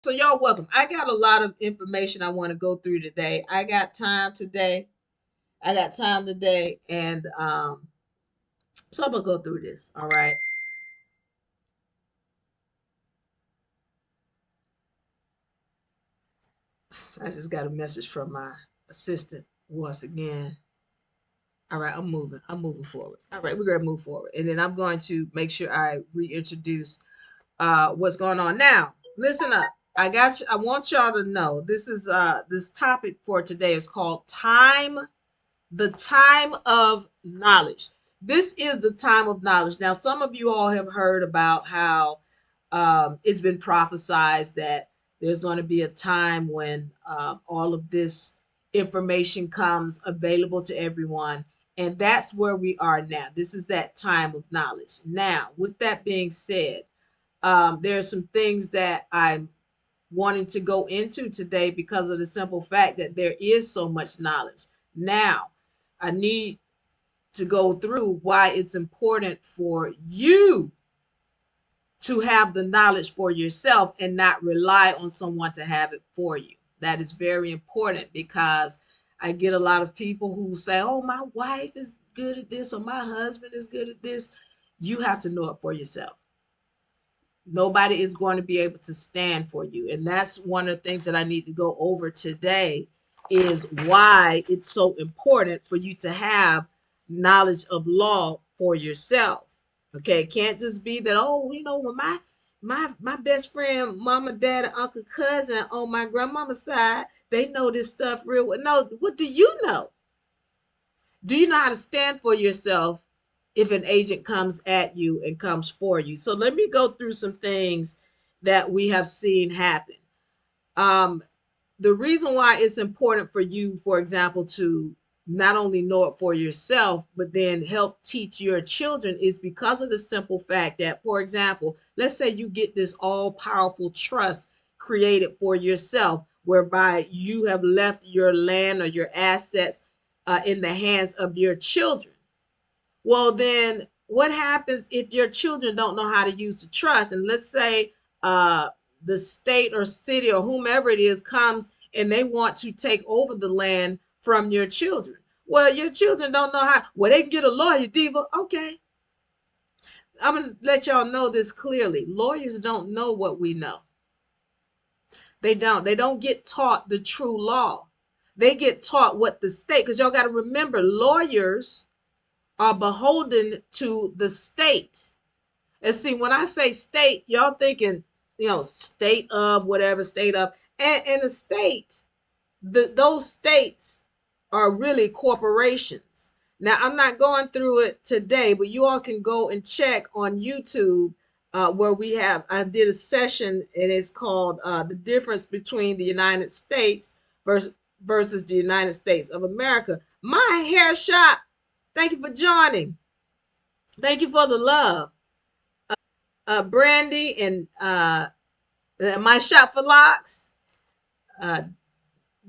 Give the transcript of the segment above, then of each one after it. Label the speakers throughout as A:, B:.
A: So y'all welcome. I got a lot of information I want to go through today. I got time today. I got time today, and so I'm gonna go through this. All right. I just got a message from my assistant once again. All right, I'm moving. I'm moving forward. All right, we're gonna move forward, and then I'm going to make sure I reintroduce what's going on now. Listen up. I want y'all to know this topic for today is called time, the time of knowledge. This is the time of knowledge. Now, some of you all have heard about how it's been prophesized that there's going to be a time when all of this information comes available to everyone. And that's where we are now. This is that time of knowledge. Now, with that being said, there are some things that I'm wanting to go into today because of the simple fact that there is so much knowledge. Now, I need to go through why it's important for you to have the knowledge for yourself and not rely on someone to have it for you. That is very important because I get a lot of people who say, oh, my wife is good at this or my husband is good at this. You have to know it for yourself. Nobody is going to be able to stand for you. And that's one of the things that I need to go over today is why it's so important for you to have knowledge of law for yourself. Okay, it can't just be that, oh, well, my best friend, mama, dad, uncle, cousin on my grandmama's side, they know this stuff real well. No, what do you know? Do you know how to stand for yourself if an agent comes at you and comes for you? So let me go through some things that we have seen happen. Um, the reason why it's important for you, for example, to not only know it for yourself, but then help teach your children is because of the simple fact that, for example, let's say you get this all powerful trust created for yourself, whereby you have left your land or your assets in the hands of your children. Well, then what happens if your children don't know how to use the trust? And let's say the state or city or whomever it is comes and they want to take over the land from your children. Well, your children don't know how. Well, they can get a lawyer, Diva. Okay. I'm going to let y'all know this clearly. Lawyers don't know what we know. They don't. They don't get taught the true law. They get taught what the state, because y'all got to remember, lawyers are beholden to the state. And see, when I say state, y'all thinking, state of whatever, state of, and the state, those states are really corporations. Now, I'm not going through it today, but you all can go and check on YouTube where I did a session and it's called The Difference Between the United States versus the United States of America. My hair shop, thank you for joining. Thank you for the love. Brandy and my shop for locks. Uh,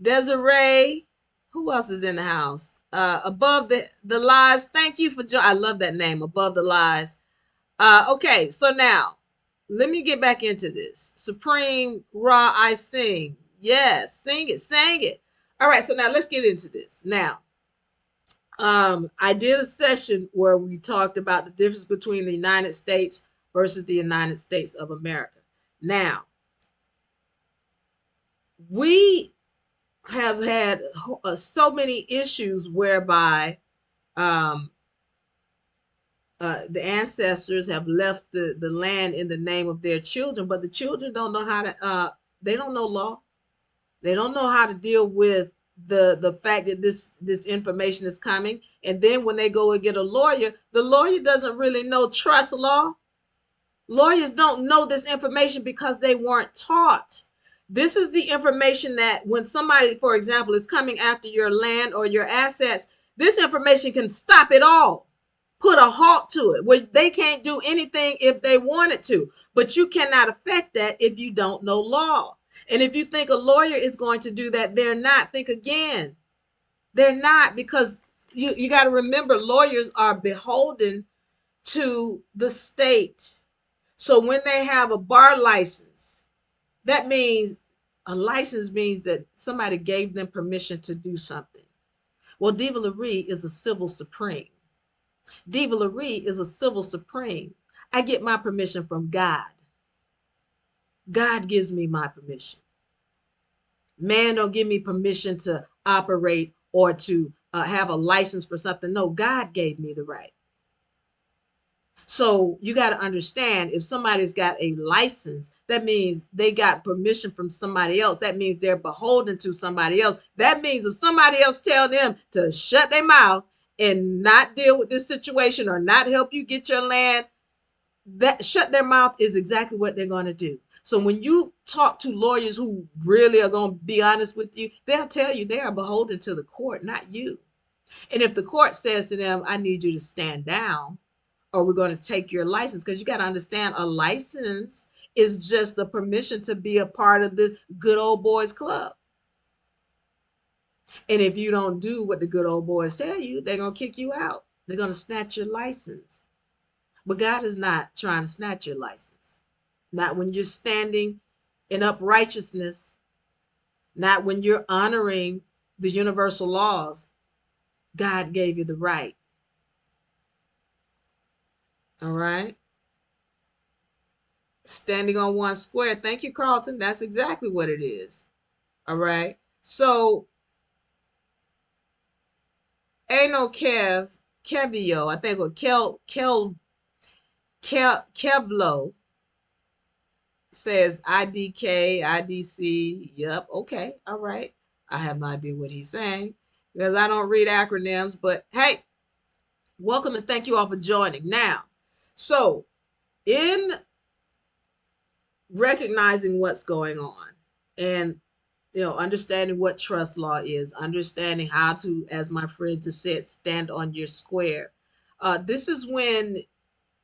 A: Desiree. Who else is in the house? Above the lies. Thank you for joining. I love that name, Above the Lies. Okay, so now let me get back into this. Supreme Raw I Sing. Yes, sing it, sing it. All right, so now let's get into this. Now, I did a session where we talked about the difference between the United States versus the United States of America. Now, we have had so many issues whereby um, the ancestors have left the land in the name of their children, but the children don't know how to, they don't know law. They don't know how to deal with the fact that this information is coming. And then when they go and get a lawyer, the lawyer doesn't really know trust law. Lawyers don't know this information because they weren't taught. This is the information that when somebody, for example, is coming after your land or your assets, this information can stop it all, put a halt to it, where they can't do anything if they wanted to. But you cannot affect that if you don't know law. And if you think a lawyer is going to do that, they're not. Think again. They're not, because you got to remember, lawyers are beholden to the state. So when they have a bar license, That means a license means that somebody gave them permission to do something. Well, Diva Lyri is a civil supreme. Diva Lyri is a civil supreme. I get my permission from God. God gives me my permission. Man don't give me permission to operate or to have a license for something. No, God gave me the right. So you got to understand, if somebody's got a license, that means they got permission from somebody else. That means they're beholden to somebody else. That means if somebody else tell them to shut their mouth and not deal with this situation or not help you get your land, that shut their mouth is exactly what they're going to do. So when you talk to lawyers who really are going to be honest with you, they'll tell you they are beholden to the court, not you. And if the court says to them, I need you to stand down, or we're going to take your license, because you got to understand, a license is just a permission to be a part of this good old boys club. And if you don't do what the good old boys tell you, they're going to kick you out. They're going to snatch your license. But God is not trying to snatch your license. Not when you're standing in uprightness, not when you're honoring the universal laws. God gave you the right. All right. Standing on one square. Thank you, Carlton. That's exactly what it is. All right. So, ain't no Kevio, I think, or Kevlo says IDK, IDC. Yep. Okay. All right. I have no idea what he's saying because I don't read acronyms, but hey, welcome and thank you all for joining. Now, so in recognizing what's going on and understanding what trust law is, understanding how to, as my friend just said, stand on your square. This is when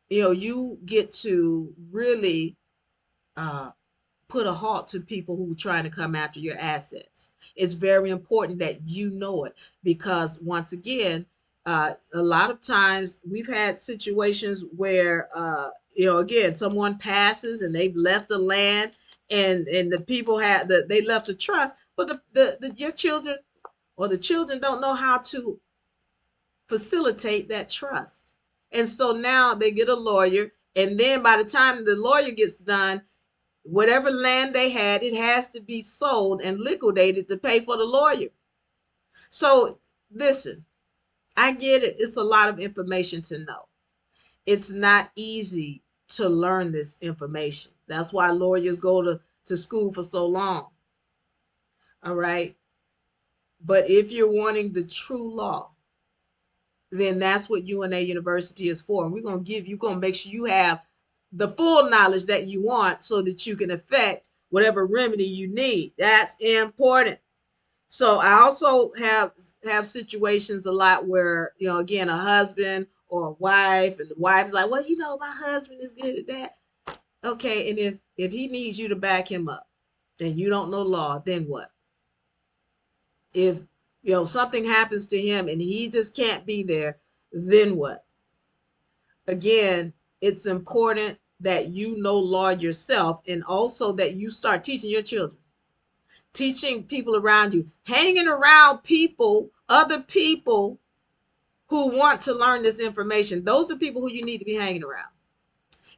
A: you get to really put a halt to people who are trying to come after your assets. It's very important that you know it, because once again, a lot of times we've had situations where again, someone passes and they've left the land, and the people they left a trust, but your children or the children don't know how to facilitate that trust. And so now they get a lawyer, and then by the time the lawyer gets done, whatever land they had, it has to be sold and liquidated to pay for the lawyer. So listen, I get it. It's a lot of information to know. It's not easy to learn this information. That's why lawyers go to school for so long. All right. But if you're wanting the true law, then that's what UNA University is for. And we're going to make sure you have the full knowledge that you want so that you can effect whatever remedy you need. That's important. So I also have situations a lot where, again, a husband or a wife, and the wife's like, well, my husband is good at that. Okay, and if he needs you to back him up, then you don't know law, then what? If something happens to him and he just can't be there, then what? Again, it's important that you know law yourself, and also that you start teaching your children, teaching people around you, hanging around other people who want to learn this information. Those are people who you need to be hanging around.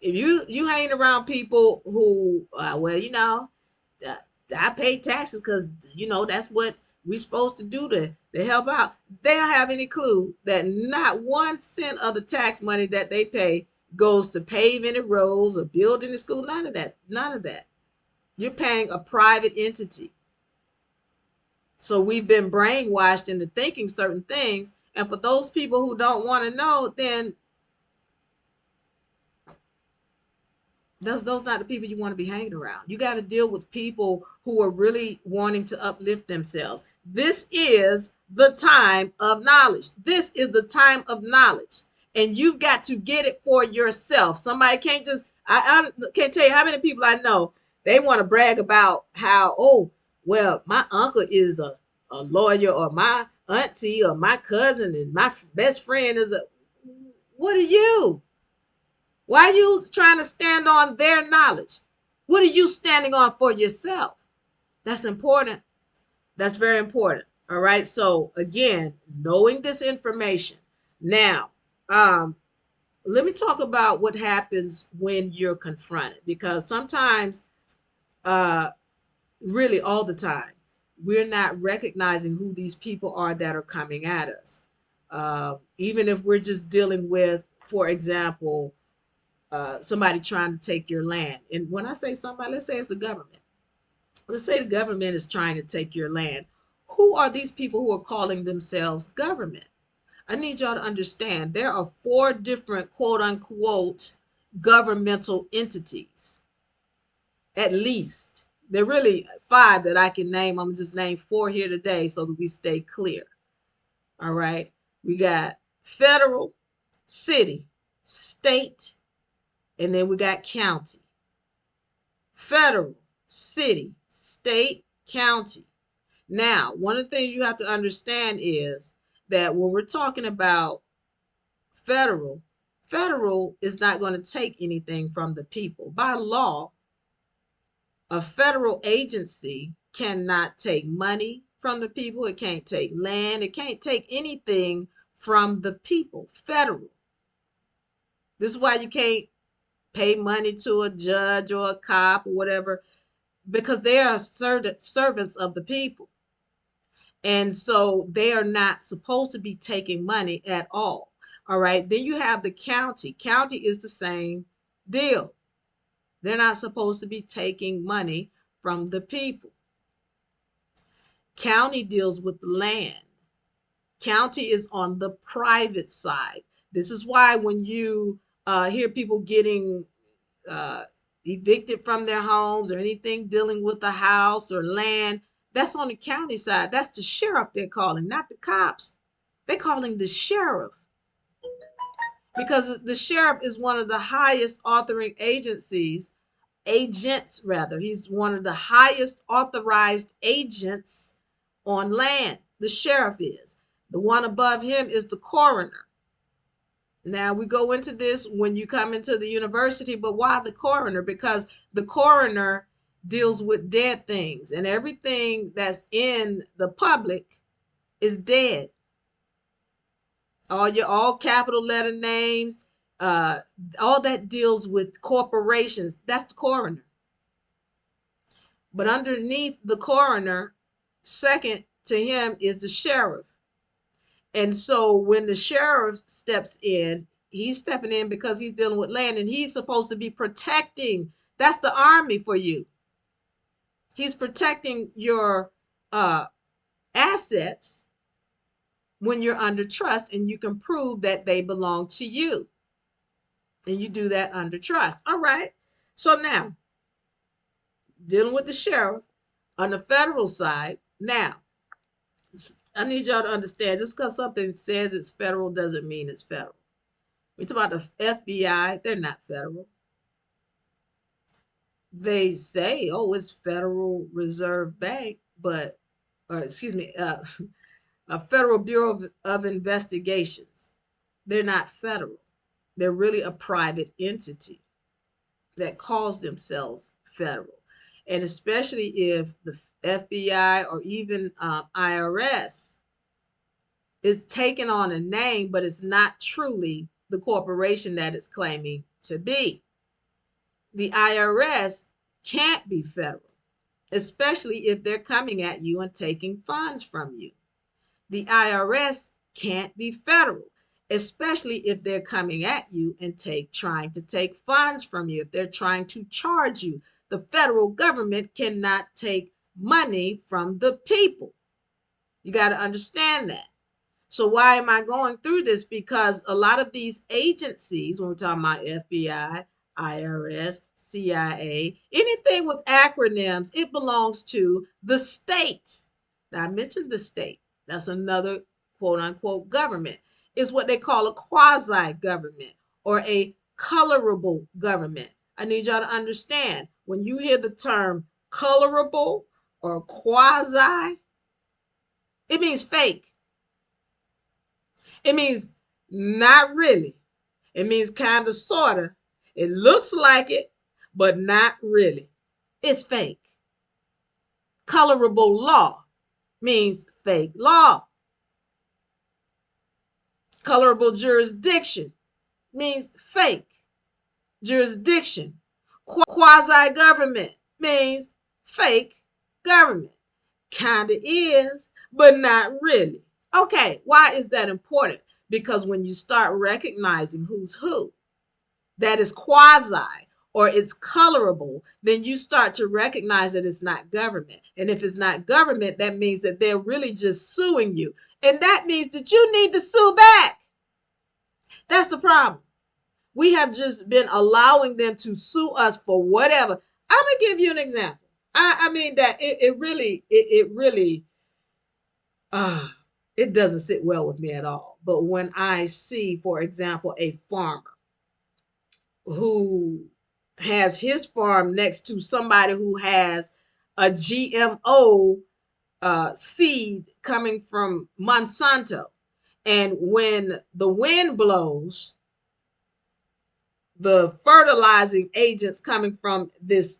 A: If you hanging around people who, I pay taxes because that's what we're supposed to do to help out. They don't have any clue that not 1 cent of the tax money that they pay goes to pave any roads or build any school. None of that. None of that. You're paying a private entity. So we've been brainwashed into thinking certain things. And for those people who don't want to know, then those not the people you want to be hanging around. You got to deal with people who are really wanting to uplift themselves. This is the time of knowledge. This is the time of knowledge. And you've got to get it for yourself. Somebody can't just, I can't tell you how many people I know, they want to brag about how, oh, well, my uncle is a lawyer, or my auntie, or my cousin, and my best friend is a, what are you? Why are you trying to stand on their knowledge? What are you standing on for yourself? That's important. That's very important. All right. So again, knowing this information. Now, let me talk about what happens when you're confronted, because sometimes, uh, really all the time, we're not recognizing who these people are that are coming at us. Even if we're just dealing with, for example, somebody trying to take your land. And when I say somebody, let's say it's the government. Let's say the government is trying to take your land. Who are these people who are calling themselves government? I need y'all to understand there are four different quote unquote governmental entities, at least. There are really five that I can name. I'm gonna just name four here today so that we stay clear. All right. We got federal, city, state, and then we got county. Federal, city, state, county. Now, one of the things you have to understand is that when we're talking about federal, federal is not going to take anything from the people. By law, a federal agency cannot take money from the people. It can't take land. It can't take anything from the people. Federal. This is why you can't pay money to a judge or a cop or whatever, because they are servants of the people. And so they are not supposed to be taking money at all. All right. Then you have the county. County is the same deal. They're not supposed to be taking money from the people. County deals with the land. County is on the private side. This is why when you hear people getting evicted from their homes or anything dealing with a house or land, that's on the county side. That's the sheriff they're calling, not the cops. They're calling the sheriff, because the sheriff is one of the highest authoring agents rather. He's one of the highest authorized agents on land. The sheriff is. The one above him is the coroner. Now we go into this when you come into the university, but why the coroner? Because the coroner deals with dead things, and everything that's in the public is dead. All capital letter names, all that deals with corporations, that's the coroner. But underneath the coroner, second to him is the sheriff. And so when the sheriff steps in, he's stepping in because he's dealing with land, and he's supposed to be protecting. That's the army for you. He's protecting your assets when you're under trust and you can prove that they belong to you. And you do that under trust. All right. So now, dealing with the sheriff on the federal side. Now, I need y'all to understand, just because something says it's federal doesn't mean it's federal. We talk about the FBI, they're not federal. They say, oh, it's Federal Reserve Bank, but, or excuse me, a Federal Bureau of Investigations. They're not federal. They're really a private entity that calls themselves federal. And especially if the FBI or even IRS is taking on a name, but it's not truly the corporation that it's claiming to be. The IRS can't be federal, especially if they're coming at you and taking funds from you. The IRS can't be federal, especially if they're coming at you and trying to take funds from you, if they're trying to charge you. The federal government cannot take money from the people. You got to understand that. So why am I going through this? Because a lot of these agencies, when we're talking about FBI, IRS, CIA, anything with acronyms, it belongs to the state. Now, I mentioned the state. That's another quote unquote government. It's what they call a quasi-government or a colorable government. I need y'all to understand, when you hear the term colorable or quasi, it means fake. It means not really. It means kind of, sort of. It looks like it, but not really. It's fake. Colorable law means fake law. Colorable jurisdiction means fake jurisdiction. Quasi-government means fake government. Kinda is, but not really. Okay, why is that important? Because when you start recognizing who's who, that is quasi or it's colorable, then you start to recognize that it's not government. And if it's not government, that means that they're really just suing you. And that means that you need to sue back. That's the problem. We have just been allowing them to sue us for whatever. I'm gonna give you an example. I mean that it really uh it doesn't sit well with me at all. But when I see, for example, a farmer who has his farm next to somebody who has a GMO seed coming from Monsanto, and when the wind blows, the fertilizing agents coming from this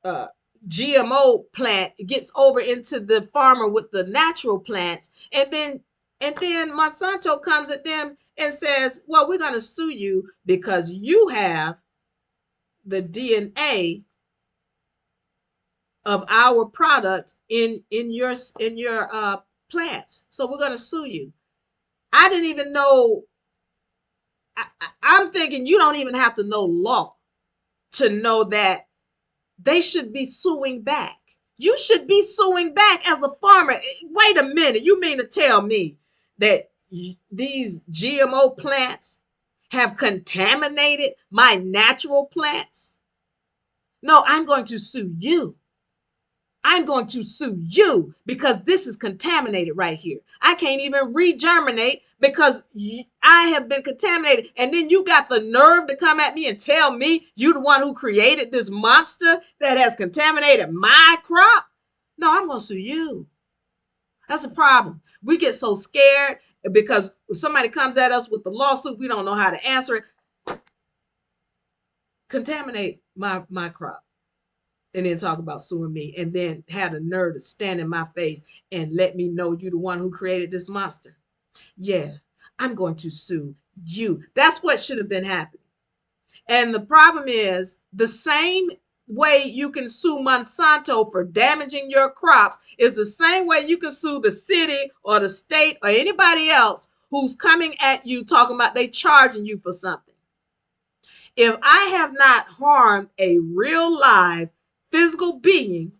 A: uh, GMO plant gets over into the farmer with the natural plants, and then Monsanto comes at them and says, "Well, we're going to sue you because you have the DNA of our product in your plants, so we're going to sue you." I didn't even know. I'm thinking you don't even have to know law to know that they should be suing back. You should be suing back as a farmer. Wait a minute. You mean to tell me that these GMO plants have contaminated my natural plants? No, I'm going to sue you. I'm going to sue you because this is contaminated right here. I can't even regerminate because I have been contaminated. And then you got the nerve to come at me and tell me you the one who created this monster that has contaminated my crop? No, I'm going to sue you. That's a problem. We get so scared because if somebody comes at us with the lawsuit, we don't know how to answer it. Contaminate my crop. And then talk about suing me, and then had a nerve to stand in my face and let me know you the one who created this monster. Yeah, I'm going to sue you. That's what should have been happening. And the problem is the same way you can sue Monsanto for damaging your crops is the same way you can sue the city or the state or anybody else who's coming at you talking about they charging you for something. If I have not harmed a real live physical being,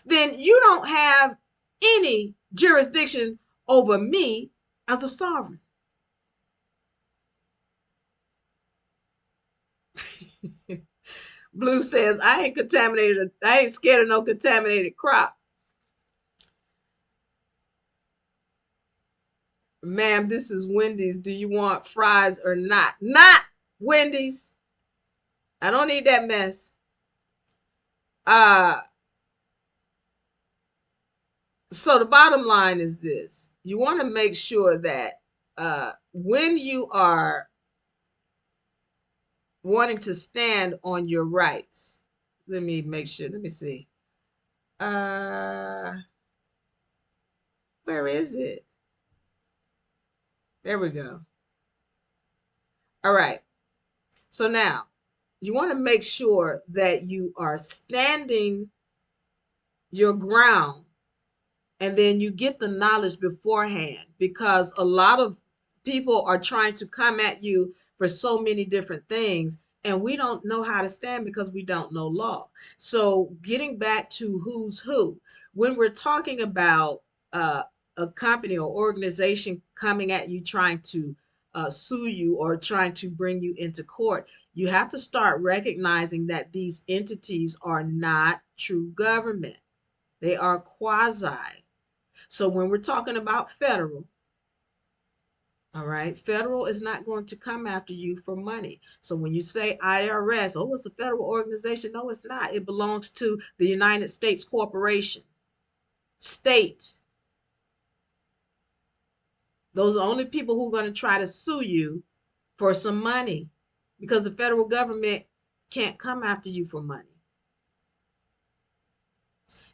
A: then you don't have any jurisdiction over me as a sovereign. Blue says, I ain't scared of no contaminated crop. Ma'am, this is Wendy's. Do you want fries or not? Not Wendy's. I don't need that mess. So the bottom line is this. You want to make sure that when you are wanting to stand on your rights, let me make sure. Let me see. Where is it? There we go. All right. So now you want to make sure that you are standing your ground, and then you get the knowledge beforehand, because a lot of people are trying to come at you for so many different things, and we don't know how to stand because we don't know law. So getting back to who's who, when we're talking about a company or organization coming at you trying to sue you or trying to bring you into court, you have to start recognizing that these entities are not true government. They are quasi. So when we're talking about federal, all right, federal is not going to come after you for money. So when you say IRS, oh, it's a federal organization. No, it's not. It belongs to the United States Corporation. State. Those are the only people who are going to try to sue you for some money, because the federal government can't come after you for money.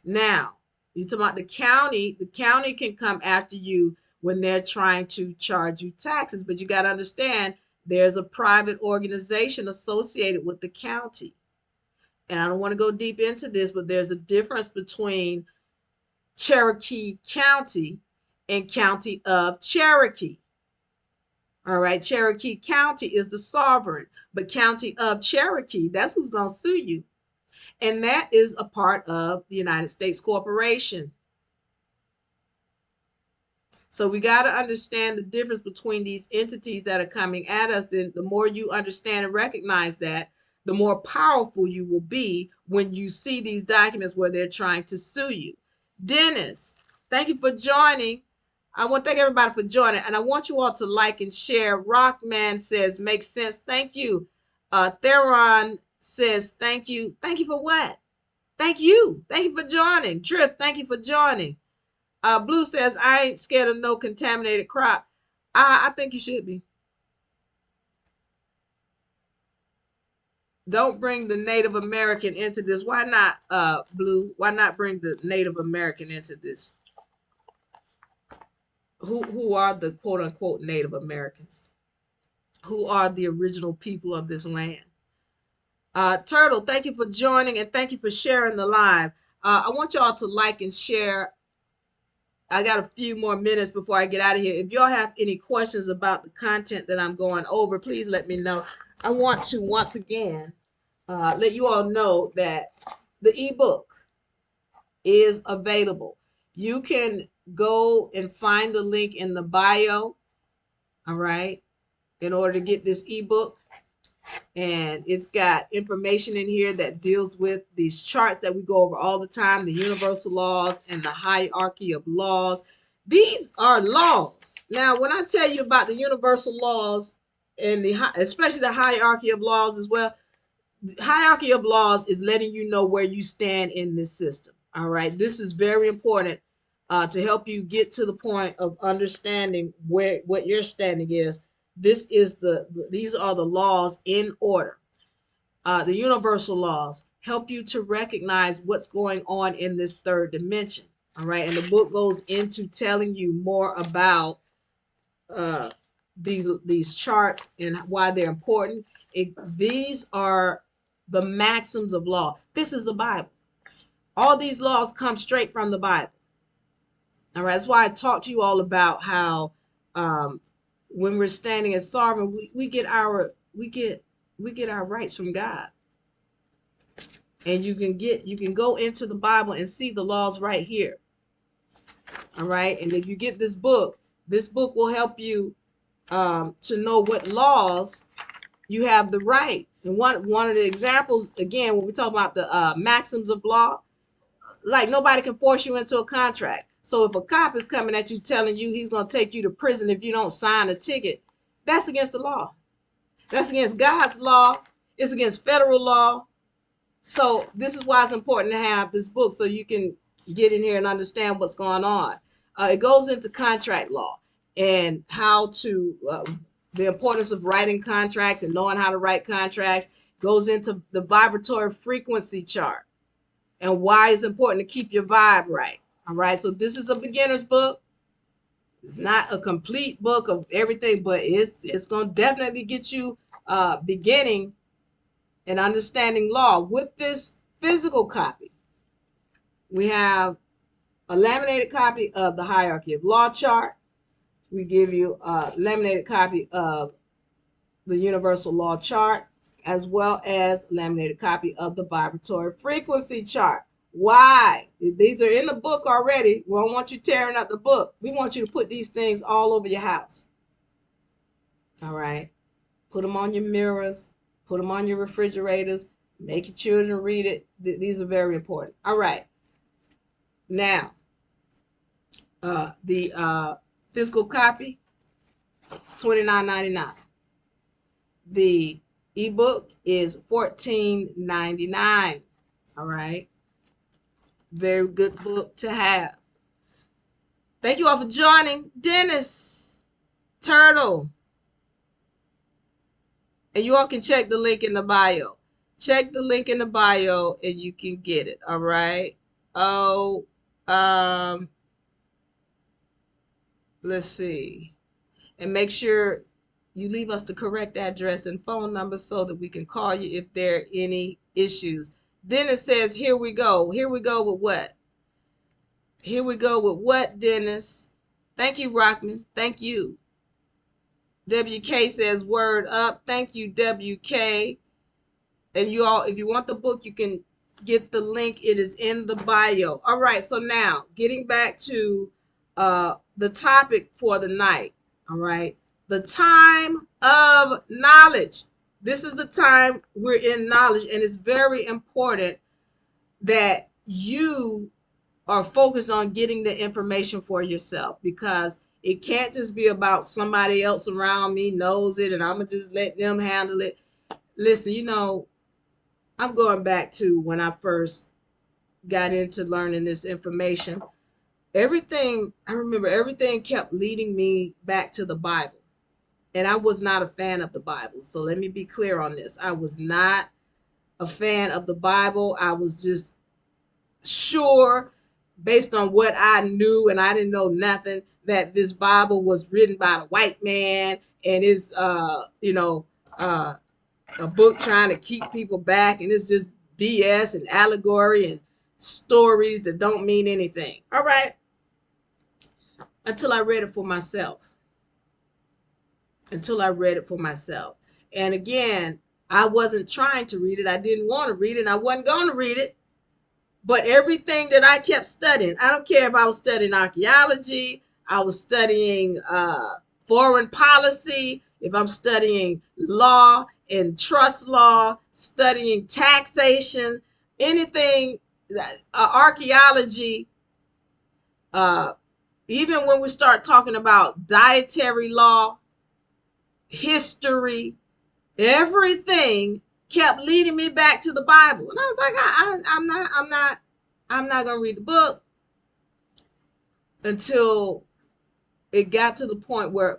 A: Now, you talk about the county. The county can come after you when they're trying to charge you taxes, but you got to understand there's a private organization associated with the county. And I don't want to go deep into this, but there's a difference between Cherokee County and County of Cherokee. All right, Cherokee County is the sovereign, but County of Cherokee, that's who's going to sue you. And that is a part of the United States Corporation. So we got to understand the difference between these entities that are coming at us. Then the more you understand and recognize that, the more powerful you will be when you see these documents where they're trying to sue you. Dennis, thank you for joining. I want to thank everybody for joining, and I want you all to like and share. Rockman says, makes sense. Thank you. Theron says, thank you. Thank you for what? Thank you. Thank you for joining. Drift, thank you for joining. Blue says, I ain't scared of no contaminated crop. I think you should be. Don't bring the Native American into this. Why not, Blue? Why not bring the Native American into this? Who are the quote unquote Native Americans? Who are the original people of this land? Turtle, thank you for joining and thank you for sharing the live. I want y'all to like and share. I got a few more minutes before I get out of here. If y'all have any questions about the content that I'm going over, please let me know. I want to once again let you all know that the ebook is available. You can go and find the link in the bio, all right, in order to get this ebook. And it's got information in here that deals with these charts that we go over all the time, the universal laws and the hierarchy of laws. These are laws. Now, when I tell you about the universal laws and especially the hierarchy of laws as well, the hierarchy of laws is letting you know where you stand in this system. All right. This is very important to help you get to the point of understanding what your standing is. This is these are the laws in order. The universal laws help you to recognize what's going on in this third dimension. All right. And the book goes into telling you more about these charts and why they're important. These are the maxims of law. This is the Bible. All these laws come straight from the Bible. All right. That's why I talked to you all about how when we're standing as sovereign, we get our rights from God. And you can go into the Bible and see the laws right here. All right. And if you get this book will help you to know what laws you have the right. And one of the examples, again, when we talk about the maxims of law, like nobody can force you into a contract. So if a cop is coming at you telling you he's going to take you to prison if you don't sign a ticket, that's against the law. That's against God's law. It's against federal law. So this is why it's important to have this book so you can get in here and understand what's going on. It goes into contract law and how to the importance of writing contracts and knowing how to write contracts. Goes into the vibratory frequency chart and why it's important to keep your vibe right. All right. So this is a beginner's book. It's not a complete book of everything, but it's going to definitely get you beginning and understanding law. With this physical copy, we have a laminated copy of the hierarchy of law chart. We give you a laminated copy of the universal law chart, as well as a laminated copy of the vibratory frequency chart. Why? These are in the book already. We don't want you tearing up the book. We want you to put these things all over your house. All right. Put them on your mirrors. Put them on your refrigerators. Make your children read it. These are very important. All right. Now, the physical copy, $29.99. The ebook is $14.99. All right. Very good book to have. Thank you all for joining. Dennis, Turtle. And you all can check the link in the bio. Check the link in the bio and you can get it. All right. Oh, let's see. And make sure you leave us the correct address and phone number so that we can call you if there are any issues. Then it says, here we go. Here we go with what? Here we go with what, Dennis? Thank you, Rockman. Thank you. WK says, word up. Thank you, WK. And you all, if you want the book, you can get the link. It is in the bio. All right, so now getting back to the topic for the night. All right, the time of knowledge. This is the time we're in knowledge, and it's very important that you are focused on getting the information for yourself, because it can't just be about somebody else around me knows it and I'm gonna just let them handle it. Listen, I'm going back to when I first got into learning this information. I remember everything kept leading me back to the Bible. And I was not a fan of the Bible. So let me be clear on this. I was not a fan of the Bible. I was just sure, based on what I knew, and I didn't know nothing, that this Bible was written by the white man and is, a book trying to keep people back, and it's just BS and allegory and stories that don't mean anything. All right. Until I read it for myself. And again, I wasn't trying to read it. I didn't want to read it. And I wasn't going to read it. But everything that I kept studying, I don't care if I was studying archaeology, I was studying foreign policy, if I'm studying law and trust law, studying taxation, anything, archaeology, even when we start talking about dietary law, history, everything kept leading me back to the Bible. And I was like, I'm not going to read the book until it got to the point where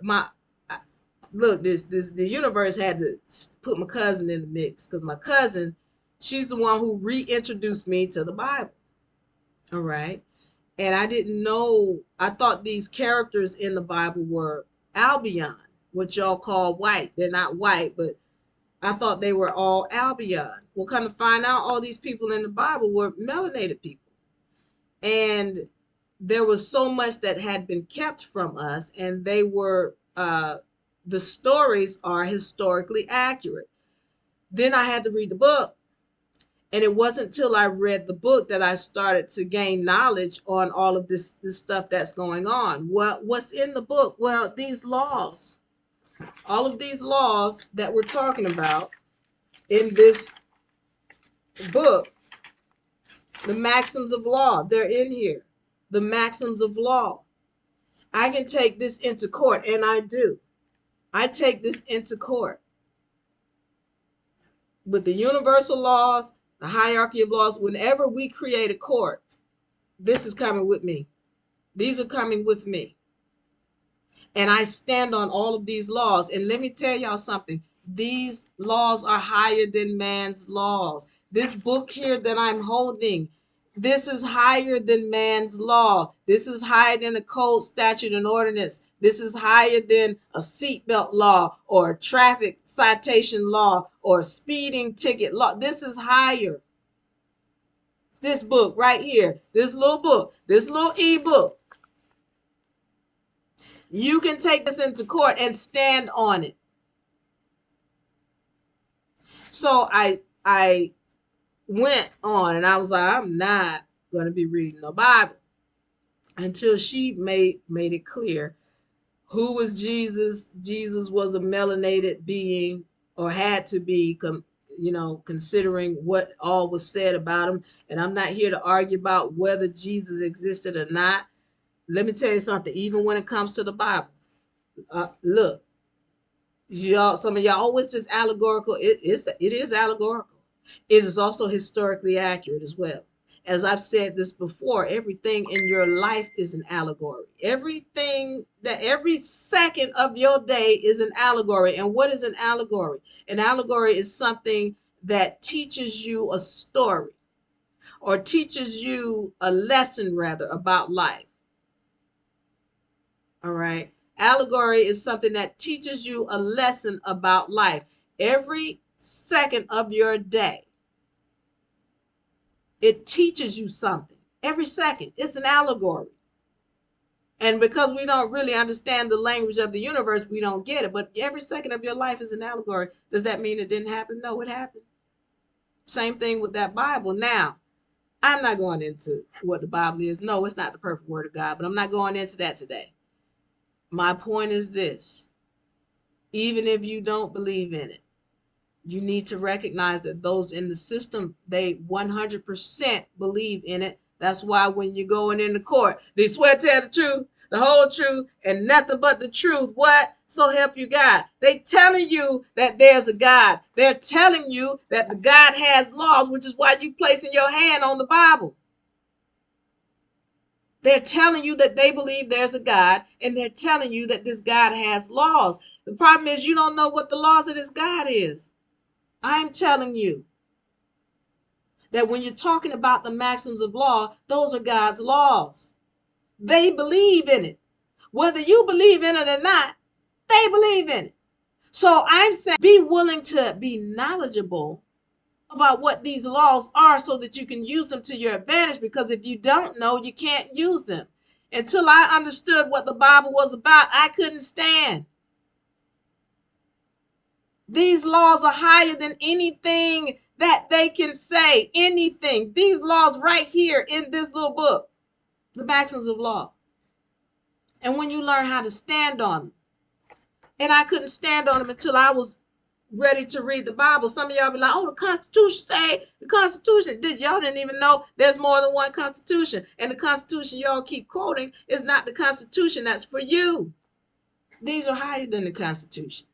A: the universe had to put my cousin in the mix, because my cousin, she's the one who reintroduced me to the Bible. All right. And I didn't know, I thought these characters in the Bible were Albion, what y'all call white. They're not white, but I thought they were all Albion. Well, come to find out, all these people in the Bible were melanated people. And there was so much that had been kept from us, and they were, the stories are historically accurate. Then I had to read the book. And it wasn't till I read the book that I started to gain knowledge on all of this stuff that's going on. What's in the book? Well, these laws, all of these laws that we're talking about in this book, the maxims of law, they're in here. The maxims of law. I can take this into court, and I do. I take this into court. With the universal laws, the hierarchy of laws, whenever we create a court, this is coming with me. These are coming with me. And I stand on all of these laws. And let me tell y'all something. These laws are higher than man's laws. This book here that I'm holding, this is higher than man's law. This is higher than a code, statute, and ordinance. This is higher than a seatbelt law or a traffic citation law or speeding ticket law. This is higher. This book right here, this little book, this little ebook. You can take this into court and stand on it. So I went on, and I was like, I'm not going to be reading the Bible, until she made it clear who was Jesus. Jesus was a melanated being, or had to be, considering what all was said about him. And I'm not here to argue about whether Jesus existed or not. Let me tell you something. Even when it comes to the Bible, look, y'all, some of y'all always just allegorical. It is allegorical. It is also historically accurate as well. As I've said this before, everything in your life is an allegory. Every second of your day is an allegory. And what is an allegory? An allegory is something that teaches you a story. or teaches you a lesson rather about life. All right. Allegory is something that teaches you a lesson about life. Every second of your day, it teaches you something. Every second. It's an allegory. And because we don't really understand the language of the universe, we don't get it. But every second of your life is an allegory. Does that mean it didn't happen? No, it happened. Same thing with that Bible. Now, I'm not going into what the Bible is. No, it's not the perfect word of God, but I'm not going into that today. My point is this. Even if you don't believe in it, you need to recognize that those in the system, they 100% believe in it. That's why when you're going into court, they swear to tell the truth, the whole truth, and nothing but the truth. What? So help you God. They telling you that there's a God. They're telling you that the God has laws, which is why you placing your hand on the Bible. They're telling you that they believe there's a God, and they're telling you that this God has laws. The problem is you don't know what the laws of this God is. I'm telling you that when you're talking about the maxims of law, those are God's laws. They believe in it. Whether you believe in it or not, they believe in it. So I'm saying be willing to be knowledgeable about what these laws are so that you can use them to your advantage, because if you don't know, you can't use them. Until I understood what the Bible was about, I couldn't stand. These laws are higher than anything that they can say. Anything. These laws right here in this little book, the maxims of law. And when you learn how to stand on them, and I couldn't stand on them until I was ready to read the Bible. Some of y'all be like, oh, the Constitution say, the Constitution. Y'all didn't even know there's more than one Constitution. And the Constitution y'all keep quoting is not the Constitution that's for you. These are higher than the Constitution.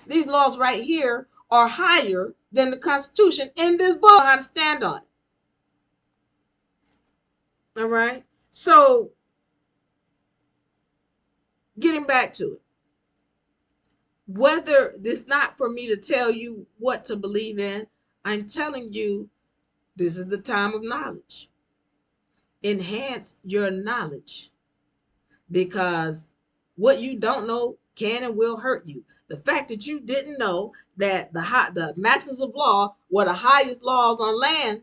A: These laws right here are higher than the Constitution in this book. How to stand on it. All right. So getting back to it, whether it's not for me to tell you what to believe in, I'm telling you this is the time of knowledge. Enhance your knowledge, because what you don't know can and will hurt you. The fact that you didn't know that the maxims of law were the highest laws on land,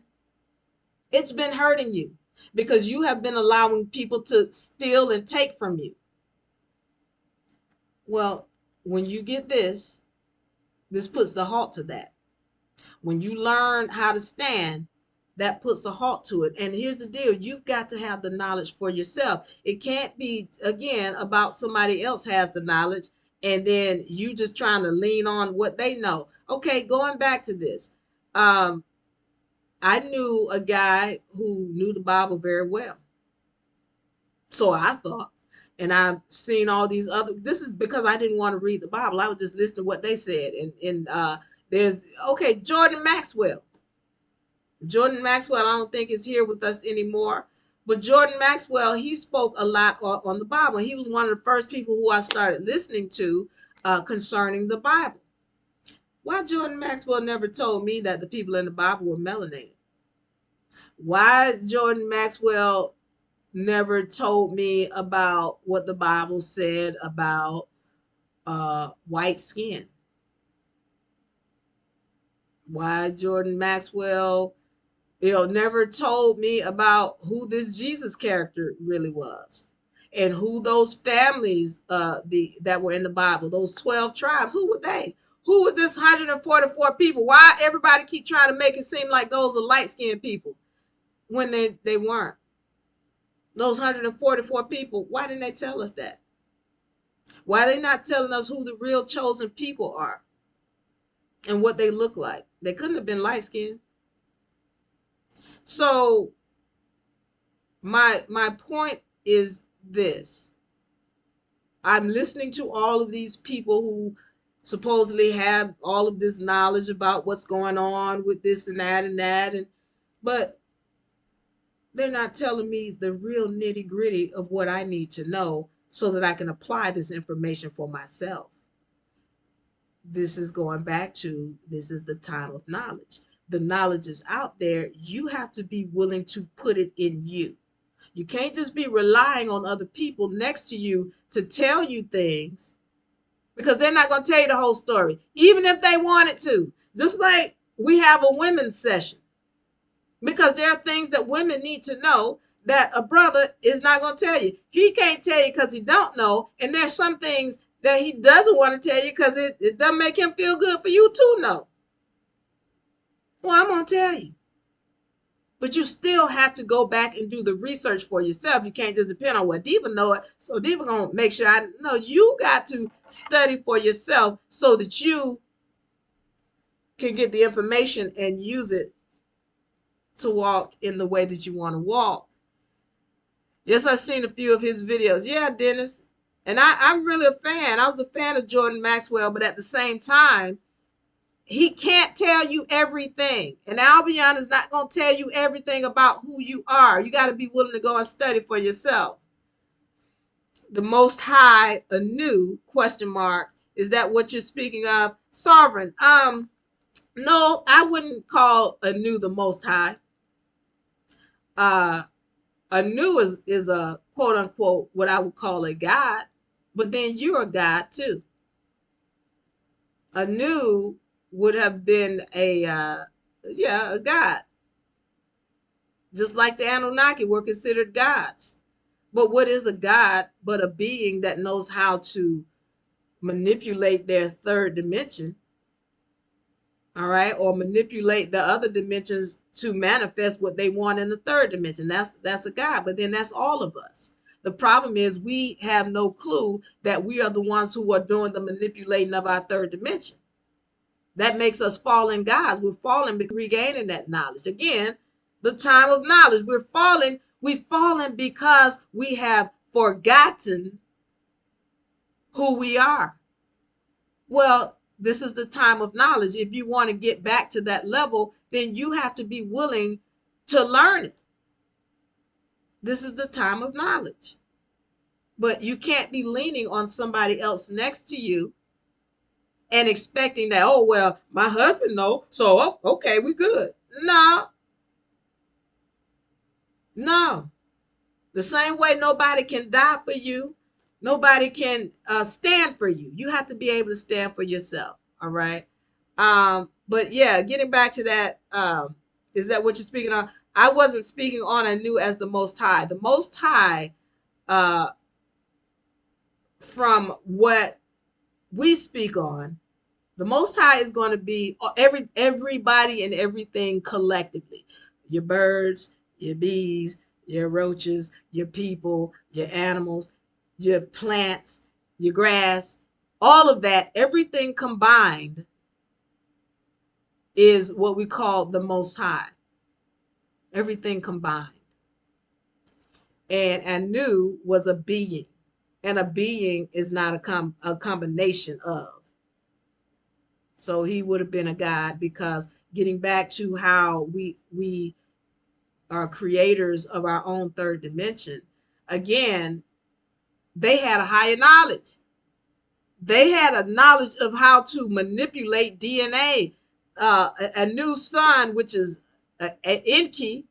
A: it's been hurting you because you have been allowing people to steal and take from you. Well, when you get this puts a halt to that. When you learn how to stand, that puts a halt to it. And here's the deal. You've got to have the knowledge for yourself. It can't be, again, about somebody else has the knowledge and then you just trying to lean on what they know. Okay, going back to this. I knew a guy who knew the Bible very well. So I thought. And I've seen all these other, this is because I didn't want to read the Bible. I would just listen to what they said. And there's, okay, Jordan Maxwell. Jordan Maxwell, I don't think is here with us anymore. But Jordan Maxwell, he spoke a lot on the Bible. He was one of the first people who I started listening to concerning the Bible. Why Jordan Maxwell never told me that the people in the Bible were melanated? Why Jordan Maxwell never told me about what the Bible said about white skin? Why Jordan Maxwell, never told me about who this Jesus character really was and who those families that were in the Bible, those 12 tribes, who were they? Who were this 144 people? Why everybody keep trying to make it seem like those are light-skinned people when they weren't? Those 144 people, why didn't they tell us that? Why are they not telling us who the real chosen people are and what they look like? They couldn't have been light-skinned. So my point is this. I'm listening to all of these people who supposedly have all of this knowledge about what's going on with this and that, but they're not telling me the real nitty-gritty of what I need to know so that I can apply this information for myself. This is going back to, this is the time of knowledge. the knowledge is out there, you have to be willing to put it in you. You can't just be relying on other people next to you to tell you things, because they're not going to tell you the whole story, even if they wanted to. Just like we have a women's session, because there are things that women need to know that a brother is not going to tell you. He can't tell you because he don't know, and there's some things that he doesn't want to tell you because it doesn't make him feel good for you to know. Well, I'm going to tell you. But you still have to go back and do the research for yourself. You can't just depend on what Diva know it. So Diva going to make sure I know. You got to study for yourself so that you can get the information and use it to walk in the way that you want to walk. Yes, I've seen a few of his videos. Yeah, Dennis. And I'm really a fan. I was a fan of Jordan Maxwell, but at the same time, he can't tell you everything. And Albion is not going to tell you everything about who you are. You got to be willing to go and study for yourself. The Most High anew, question mark. Is that what you're speaking of? Sovereign. No, I wouldn't call anew the Most High. Anu is a quote unquote what I would call a god, but then you're a god too. Anu would have been a god, just like the Anunnaki were considered gods. But what is a god but a being that knows how to manipulate their third dimension? All right, or manipulate the other dimensions to manifest what they want in the third dimension. That's a God, but then that's all of us. The problem is we have no clue that we are the ones who are doing the manipulating of our third dimension. That makes us fallen gods. We're falling because regaining that knowledge. Again, the time of knowledge. We've fallen because we have forgotten who we are. Well, this is the time of knowledge. If you want to get back to that level, then you have to be willing to learn it. This is the time of knowledge. But you can't be leaning on somebody else next to you and expecting that, oh, well, my husband knows, so okay, we good. No. The same way nobody can die for you, nobody can stand for you. You have to be able to stand for yourself. All right. But yeah, getting back to that, is that what you're speaking on? I wasn't speaking on Anu as the Most High. The Most High, from what we speak on, the Most High is going to be everybody and everything collectively. Your birds, your bees, your roaches, your people, your animals, your plants, your grass, all of that, everything combined is what we call the Most High. Everything combined. And Anu was a being, and a being is not a combination of. So he would have been a god, because getting back to how we are creators of our own third dimension, again, they had a higher knowledge. They had a knowledge of how to manipulate DNA. A new sun, which is Enki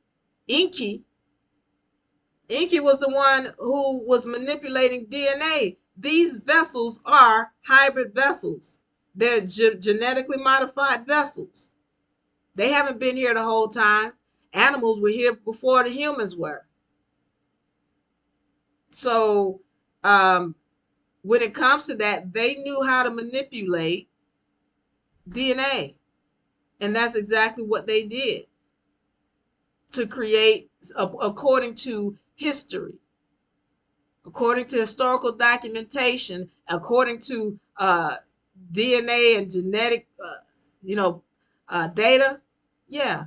A: was the one who was manipulating DNA. These vessels are hybrid vessels. They're genetically modified vessels. They haven't been here the whole time. Animals were here before the humans were. So when it comes to that, they knew how to manipulate DNA. And that's exactly what they did to create, according to history, according to historical documentation, according to DNA and genetic, data. Yeah,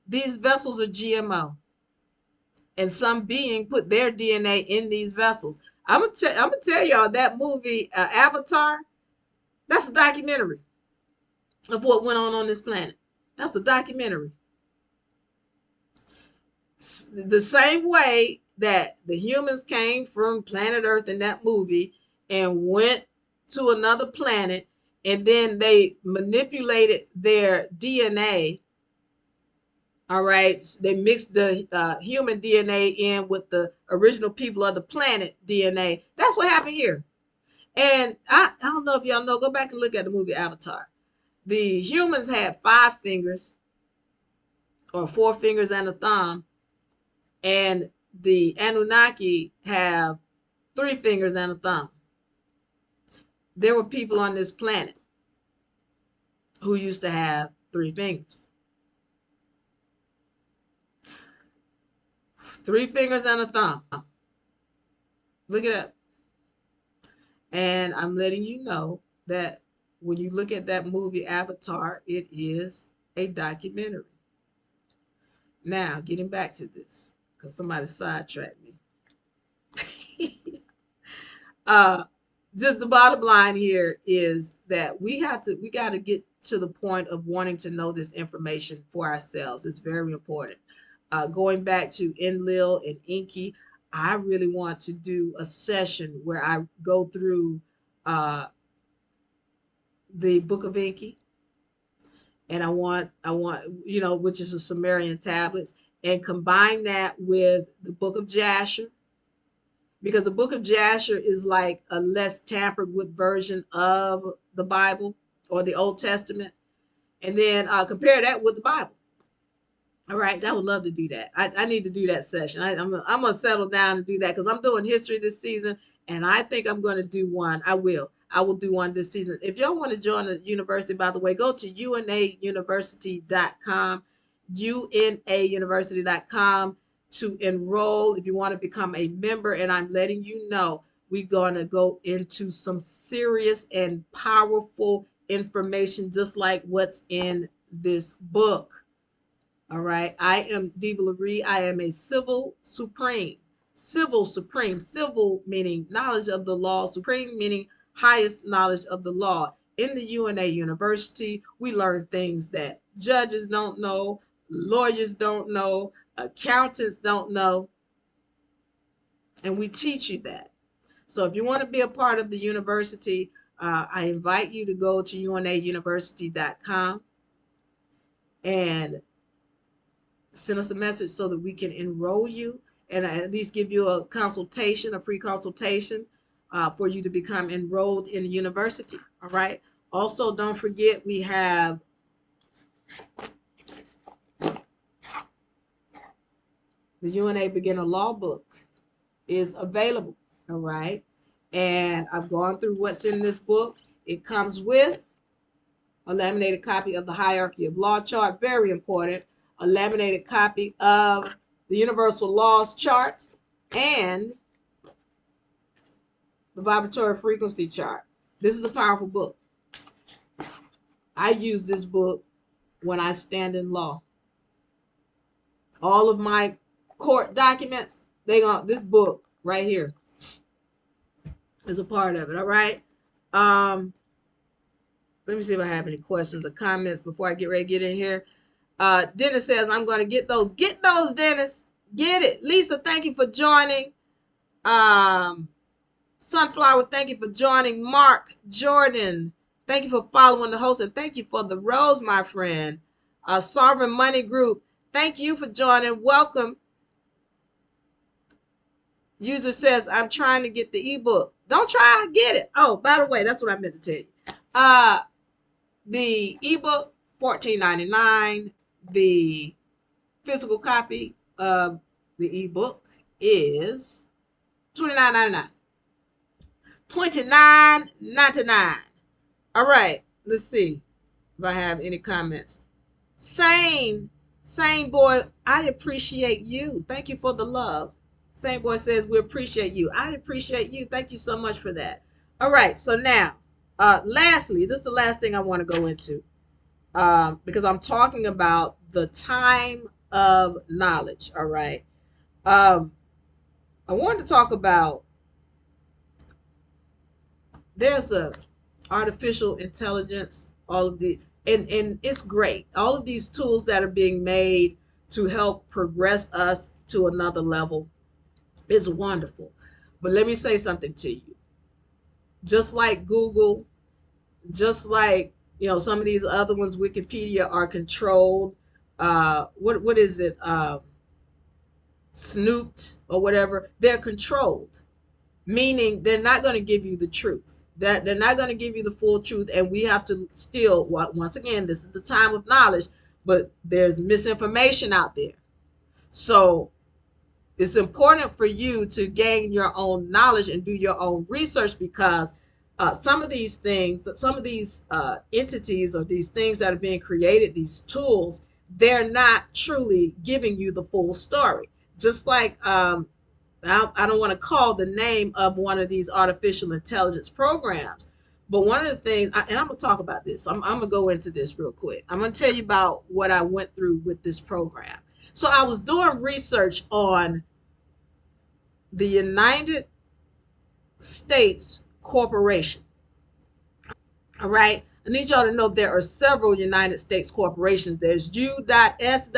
A: these vessels are GMO. And some being put their DNA in these vessels. I'm gonna tell y'all that movie Avatar, that's a documentary of what went on this planet. That's a documentary. The same way that the humans came from planet Earth in that movie and went to another planet, and then they manipulated their DNA All right, they mixed the human DNA in with the original people of the planet DNA. That's what happened here. And I don't know if y'all know, go back and look at the movie Avatar. The humans had 5 fingers, or 4 fingers and a thumb, and the Anunnaki have 3 fingers and a thumb. There were people on this planet who used to have 3 fingers. 3 fingers and a thumb. Look it up. And I'm letting you know that when you look at that movie Avatar, it is a documentary. Now, getting back to this, because somebody sidetracked me. Just the bottom line here is that we got to get to the point of wanting to know this information for ourselves. It's very important. Going back to Enlil and Inky, I really want to do a session where I go through the Book of Enki, and I want which is the Sumerian tablets, and combine that with the Book of Jasher, because the Book of Jasher is like a less tampered with version of the Bible or the Old Testament, and then compare that with the Bible. All right, I would love to do that. I need to do that session. I'm gonna settle down and do that because I'm doing history this season, and I think I'm going to do one. I will do one this season. If y'all want to join the university, by the way, go to UNARepublic.com, UNARepublic.com to enroll if you want to become a member. And I'm letting you know we're going to go into some serious and powerful information, just like what's in this book. All right. I am Diva Lyri. I am a civil supreme. Civil supreme. Civil meaning knowledge of the law. Supreme meaning highest knowledge of the law. In the UNA University, we learn things that judges don't know, lawyers don't know, accountants don't know, and we teach you that. So if you want to be a part of the university, I invite you to go to UNAuniversity.com and send us a message so that we can enroll you and at least give you a consultation, a free consultation for you to become enrolled in the university. All right. Also, don't forget we have the UNA Beginner Law Book is available. All right. And I've gone through what's in this book. It comes with a laminated copy of the Hierarchy of Law chart, very important. A laminated copy of the Universal Laws chart and the vibratory frequency chart. This is a powerful book. I use this book when I stand in law. All of my court documents, this book right here is a part of it. All right. Let me see if I have any questions or comments before I get ready to get in here. Dennis says, I'm going to get those. Get those, Dennis. Get it. Lisa, thank you for joining. Sunflower, thank you for joining. Mark, Jordan, thank you for following the host. And thank you for the rose, my friend. Sovereign Money Group, thank you for joining. Welcome. User says, I'm trying to get the ebook. Don't try, get it. Oh, by the way, that's what I meant to tell you. The ebook, $14.99. The physical copy of the ebook is $29.99. $29.99. All right, let's see if I have any comments. Same boy, I appreciate you. Thank you for the love. Same boy says we appreciate you. I appreciate you. Thank you so much for that. All right, so now, lastly, this is the last thing I want to go into. Because I'm talking about the time of knowledge. All right. I wanted to talk about there's a artificial intelligence, all of the and it's great. All of these tools that are being made to help progress us to another level is wonderful. But let me say something to you. Just like Google, just like some of these other ones, Wikipedia, are controlled what is it, snooped or whatever. They're controlled, meaning they're not going to give you the truth. That they're not going to give you the full truth, and we have to still, once again, this is the time of knowledge, but there's misinformation out there. So it's important for you to gain your own knowledge and do your own research, because some of these things, some of these entities or these things that are being created, these tools, they're not truly giving you the full story. Just like I don't want to call the name of one of these artificial intelligence programs, but one of the things, and I'm going to talk about this, I'm going to go into this real quick. I'm going to tell you about what I went through with this program. So I was doing research on the United States Corporation. All right. I need y'all to know there are several United States corporations. There's U.S.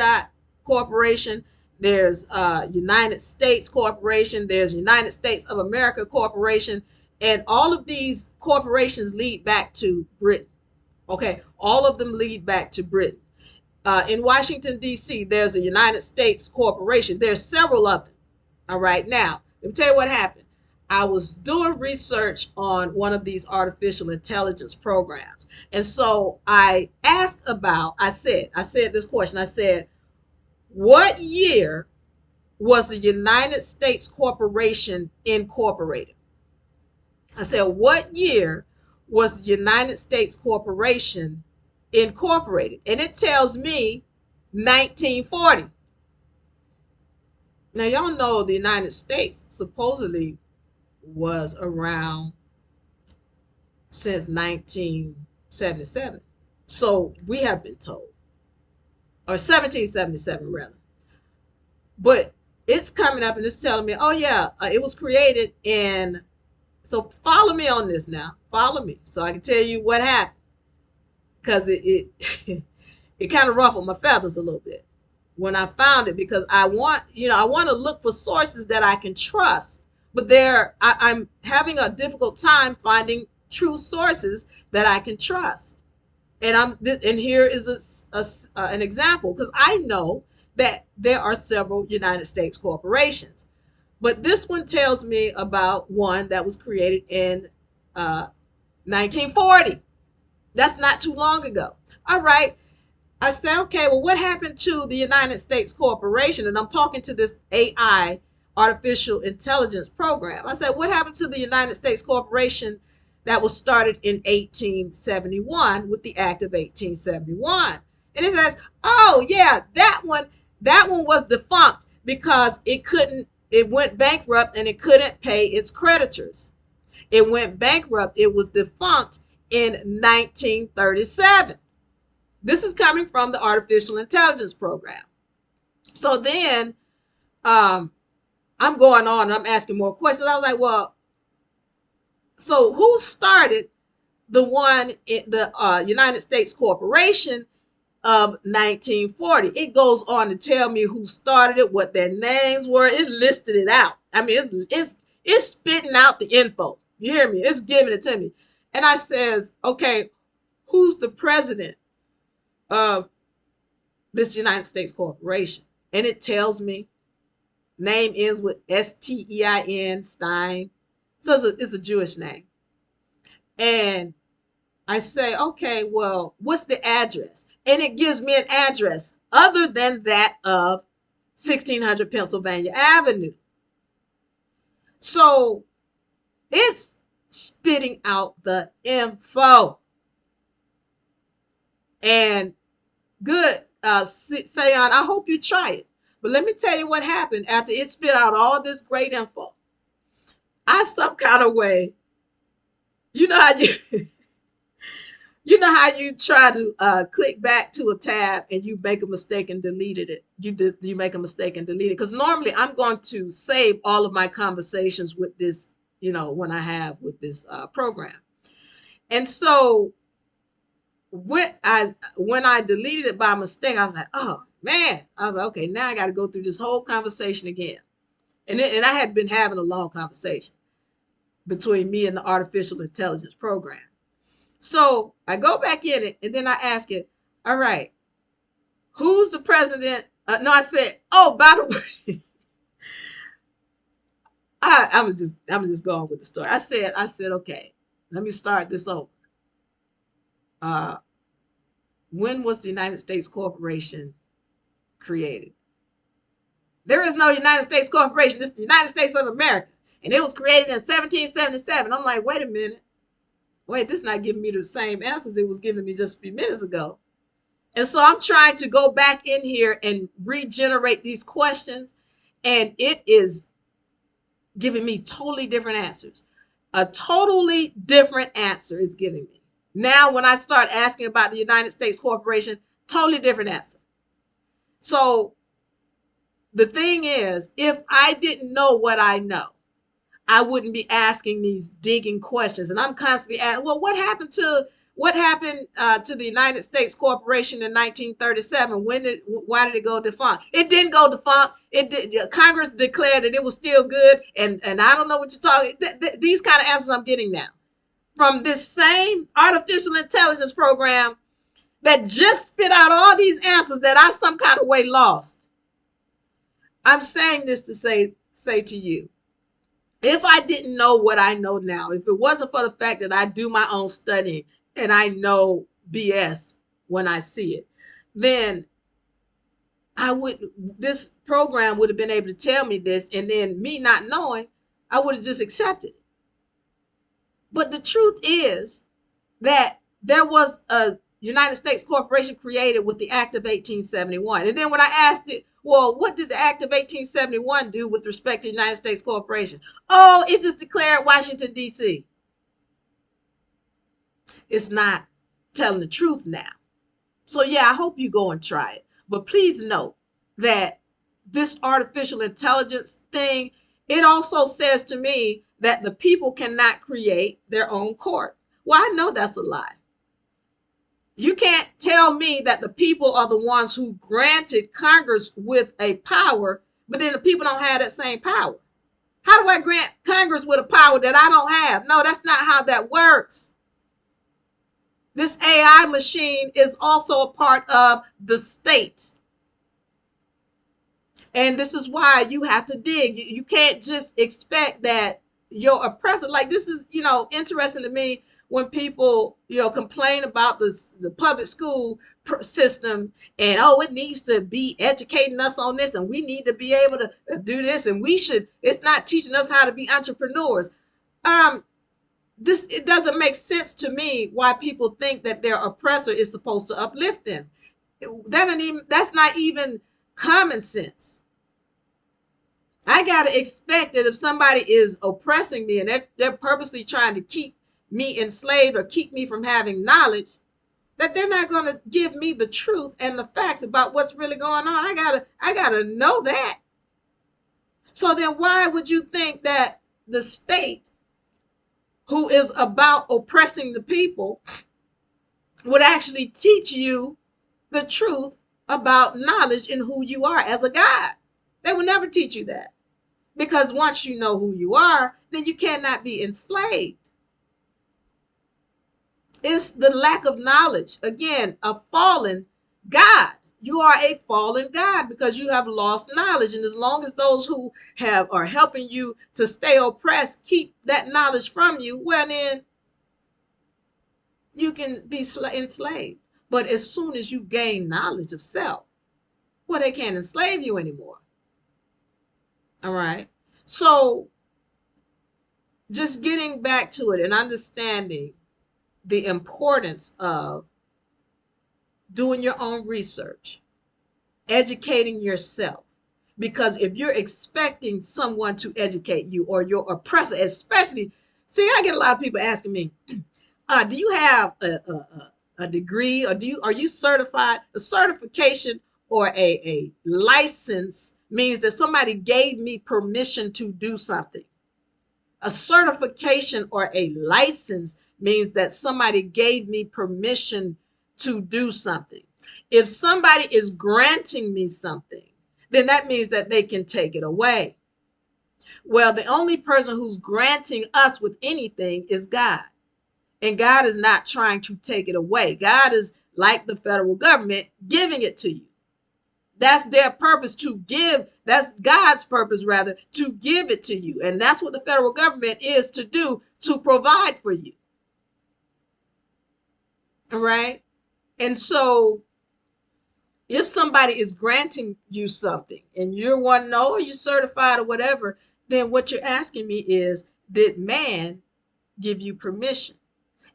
A: Corporation. There's United States Corporation. There's United States of America Corporation. And all of these corporations lead back to Britain. Okay. All of them lead back to Britain. In Washington, D.C., there's a United States Corporation. There's several of them. All right. Now, let me tell you what happened. I was doing research on one of these artificial intelligence programs. And so I asked about, I said this question. I said, what year was the United States Corporation incorporated? I said, what year was the United States Corporation incorporated? And it tells me 1940. Now, y'all know the United States supposedly was around since 1977. So we have been told, or 1777 rather. But it's coming up and it's telling me, oh yeah, it was created in. So follow me on this now. Follow me so I can tell you what happened, because it it kind of ruffled my feathers a little bit when I found it, because I want to look for sources that I can trust. But I'm having a difficult time finding true sources that I can trust. And here is an example, because I know that there are several United States corporations, but this one tells me about one that was created in 1940. That's not too long ago. All right. I said, okay, well, what happened to the United States Corporation? And I'm talking to this AI, artificial intelligence program. I said, what happened to the United States Corporation that was started in 1871 with the Act of 1871? And it says, oh yeah, that one was defunct because it went bankrupt and it couldn't pay its creditors. It went bankrupt. It was defunct in 1937. This is coming from the artificial intelligence program. So then I'm going on and I'm asking more questions. I was like, well, so who started the one in the United States Corporation of 1940? It goes on to tell me who started it, what their names were. It listed it out. I mean, it's spitting out the info. You hear me? It's giving it to me. And I says, okay, who's the president of this United States Corporation? And it tells me name ends with Stein, Stein. So it's a Jewish name. And I say, okay, well, what's the address? And it gives me an address other than that of 1600 Pennsylvania Avenue. So it's spitting out the info. And good, Sayon, I hope you try it. But let me tell you what happened after it spit out all this great info. I some kind of way, you know how you you know how you try to click back to a tab and you make a mistake and deleted it. You make a mistake and delete it, because normally I'm going to save all of my conversations with this, when I have with this program. And so when I deleted it by mistake, I was like, oh man, I was like, okay, now I got to go through this whole conversation again. And I had been having a long conversation between me and the artificial intelligence program. So I go back in it and then I ask it, all right, Who's the president? No, I said, oh, by the way, I was just going with the story. I said, okay, let me start this over. Uh, when was the United States Corporation created? There is no United States Corporation. It's the United States of America. And it was created in 1777. I'm like, wait a minute. Wait, this is not giving me the same answers it was giving me just a few minutes ago. And so I'm trying to go back in here and regenerate these questions. And it is giving me totally different answers. A totally different answer is giving me. Now, when I start asking about the United States Corporation, totally different answer. So the thing is, if I didn't know what I know, I wouldn't be asking these digging questions. And I'm constantly asking, well, what happened to the United States Corporation in 1937? Why did it go defunct? It didn't go defunct. Congress declared that it was still good. And I don't know what you're talking. These kind of answers I'm getting now from this same artificial intelligence program that just spit out all these answers that I some kind of way lost. I'm saying this to say to you, if I didn't know what I know now, if it wasn't for the fact that I do my own studying and I know BS when I see it, then this program would have been able to tell me this, and then me not knowing, I would have just accepted it. But the truth is that there was a United States Corporation created with the Act of 1871. And then when I asked it, well, what did the Act of 1871 do with respect to the United States Corporation? Oh, it just declared Washington, D.C. It's not telling the truth now. So yeah, I hope you go and try it. But please note that this artificial intelligence thing, it also says to me that the people cannot create their own court. Well, I know that's a lie. You can't tell me that the people are the ones who granted Congress with a power, but then the people don't have that same power. How do I grant Congress with a power that I don't have? No, that's not how that works. This AI machine is also a part of the state. And this is why you have to dig. You can't just expect that your oppressor, like this is, interesting to me when people, complain about the public school system and, oh, it needs to be educating us on this and we need to be able to do this and it's not teaching us how to be entrepreneurs. It doesn't make sense to me why people think that their oppressor is supposed to uplift them. That's not even common sense. I got to expect that if somebody is oppressing me and they're purposely trying to keep me enslaved or keep me from having knowledge, that they're not going to give me the truth and the facts about what's really going on. I gotta know that. So then why would you think that the state, who is about oppressing the people, would actually teach you the truth about knowledge and who you are as a God? They would never teach you that. Because once you know who you are, then you cannot be enslaved. It's the lack of knowledge. Again, a fallen God. You are a fallen God because you have lost knowledge. And as long as those who are helping you to stay oppressed keep that knowledge from you, well then you can be enslaved. But as soon as you gain knowledge of self, well, they can't enslave you anymore. All right. So just getting back to it and understanding the importance of doing your own research, educating yourself. Because if you're expecting someone to educate you or your oppressor, especially, see, I get a lot of people asking me, do you have a degree or are you certified? A certification or a license means that somebody gave me permission to do something. A certification or a license means that somebody gave me permission to do something. If somebody is granting me something, then that means that they can take it away. Well, the only person who's granting us with anything is God. And God is not trying to take it away. God is like the federal government giving it to you. That's their purpose, to give. That's God's purpose, rather, to give it to you. And that's what the federal government is to do, to provide for you. All right. And so if somebody is granting you something and you're one, no, you're certified or whatever, then what you're asking me is, did man give you permission?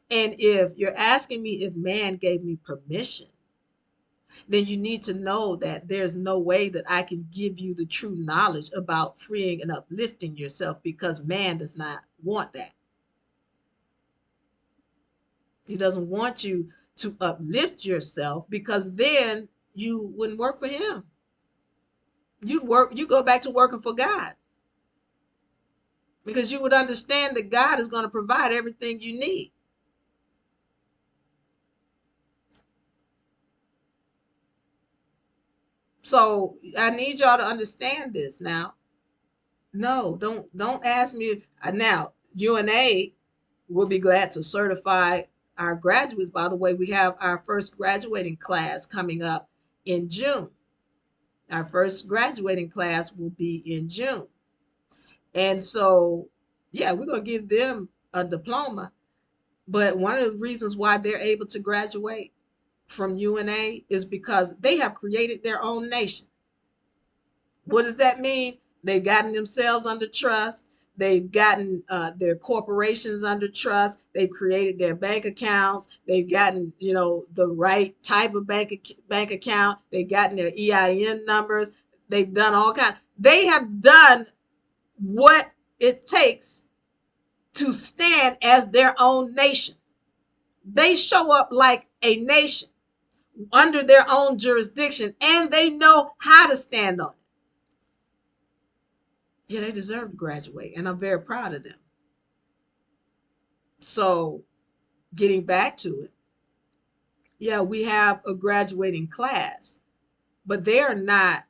A: And if you're asking me if man gave me permission, then you need to know that there's no way that I can give you the true knowledge about freeing and uplifting yourself, because man does not want that. He doesn't want you to uplift yourself, because then you wouldn't work for him. You go back to working for God, because you would understand that God is going to provide everything you need. So I need y'all to understand this now. No, don't ask me now. UNA will be glad to certify our graduates. By the way, we have our first graduating class coming up in June. Our first graduating class will be in June. And so, yeah, we're going to give them a diploma. But one of the reasons why they're able to graduate from UNA is because they have created their own nation. What does that mean? They've gotten themselves under trust. They've gotten their corporations under trust. They've created their bank accounts. They've gotten, the right type of bank account. They've gotten their EIN numbers. They've done all kinds. They have done what it takes to stand as their own nation. They show up like a nation under their own jurisdiction, and they know how to stand on it. Yeah, they deserve to graduate, and I'm very proud of them. So, getting back to it, yeah, we have a graduating class, but they're not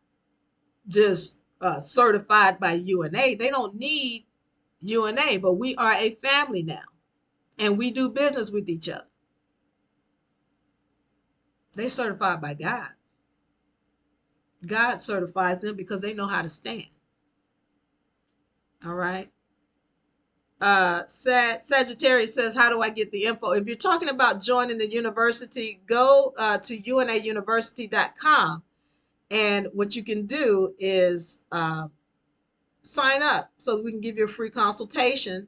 A: just certified by UNA. They don't need UNA, but we are a family now, and we do business with each other. They're certified by God. God certifies them because they know how to stand. All right. Sagittarius says, how do I get the info? If you're talking about joining the university, go to UNARepublic.com. And what you can do is sign up so that we can give you a free consultation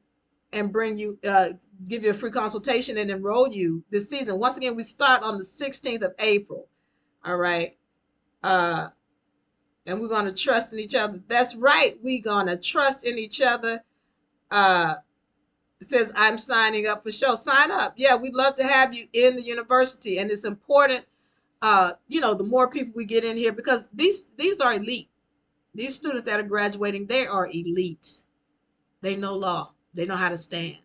A: and give you a free consultation and enroll you this season. Once again, we start on the 16th of April. All right. And we're going to trust in each other. That's right. We're going to trust in each other. It says, I'm signing up for show. Sign up. Yeah, we'd love to have you in the university. And it's important, the more people we get in here, because these are elite. These students that are graduating, they are elite. They know law. They know how to stand.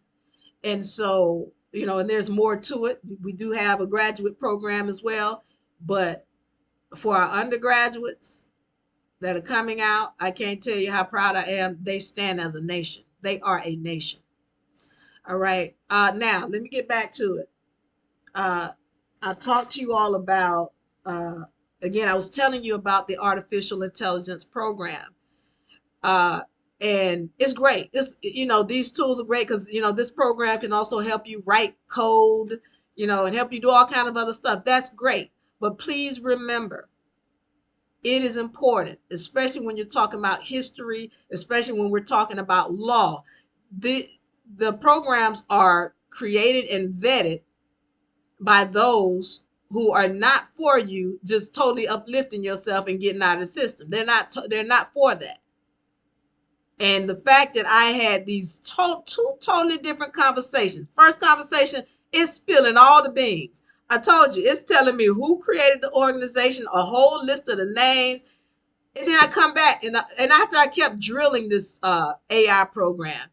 A: And so, and there's more to it. We do have a graduate program as well. But for our undergraduates that are coming out, I can't tell you how proud I am. They stand as a nation. They are a nation. All right. Now, let me get back to it. I talked to you all about, again, I was telling you about the artificial intelligence program. And it's great. These tools are great because, this program can also help you write code, and help you do all kind of other stuff. That's great. But please remember, it is important, especially when you're talking about history, especially when we're talking about law. The programs are created and vetted by those who are not for you just totally uplifting yourself and getting out of the system. They're not for that. And the fact that I had these two totally different conversations. First conversation is spilling all the beans. I told you, it's telling me who created the organization, a whole list of the names. And then I come back, and after I kept drilling this AI program,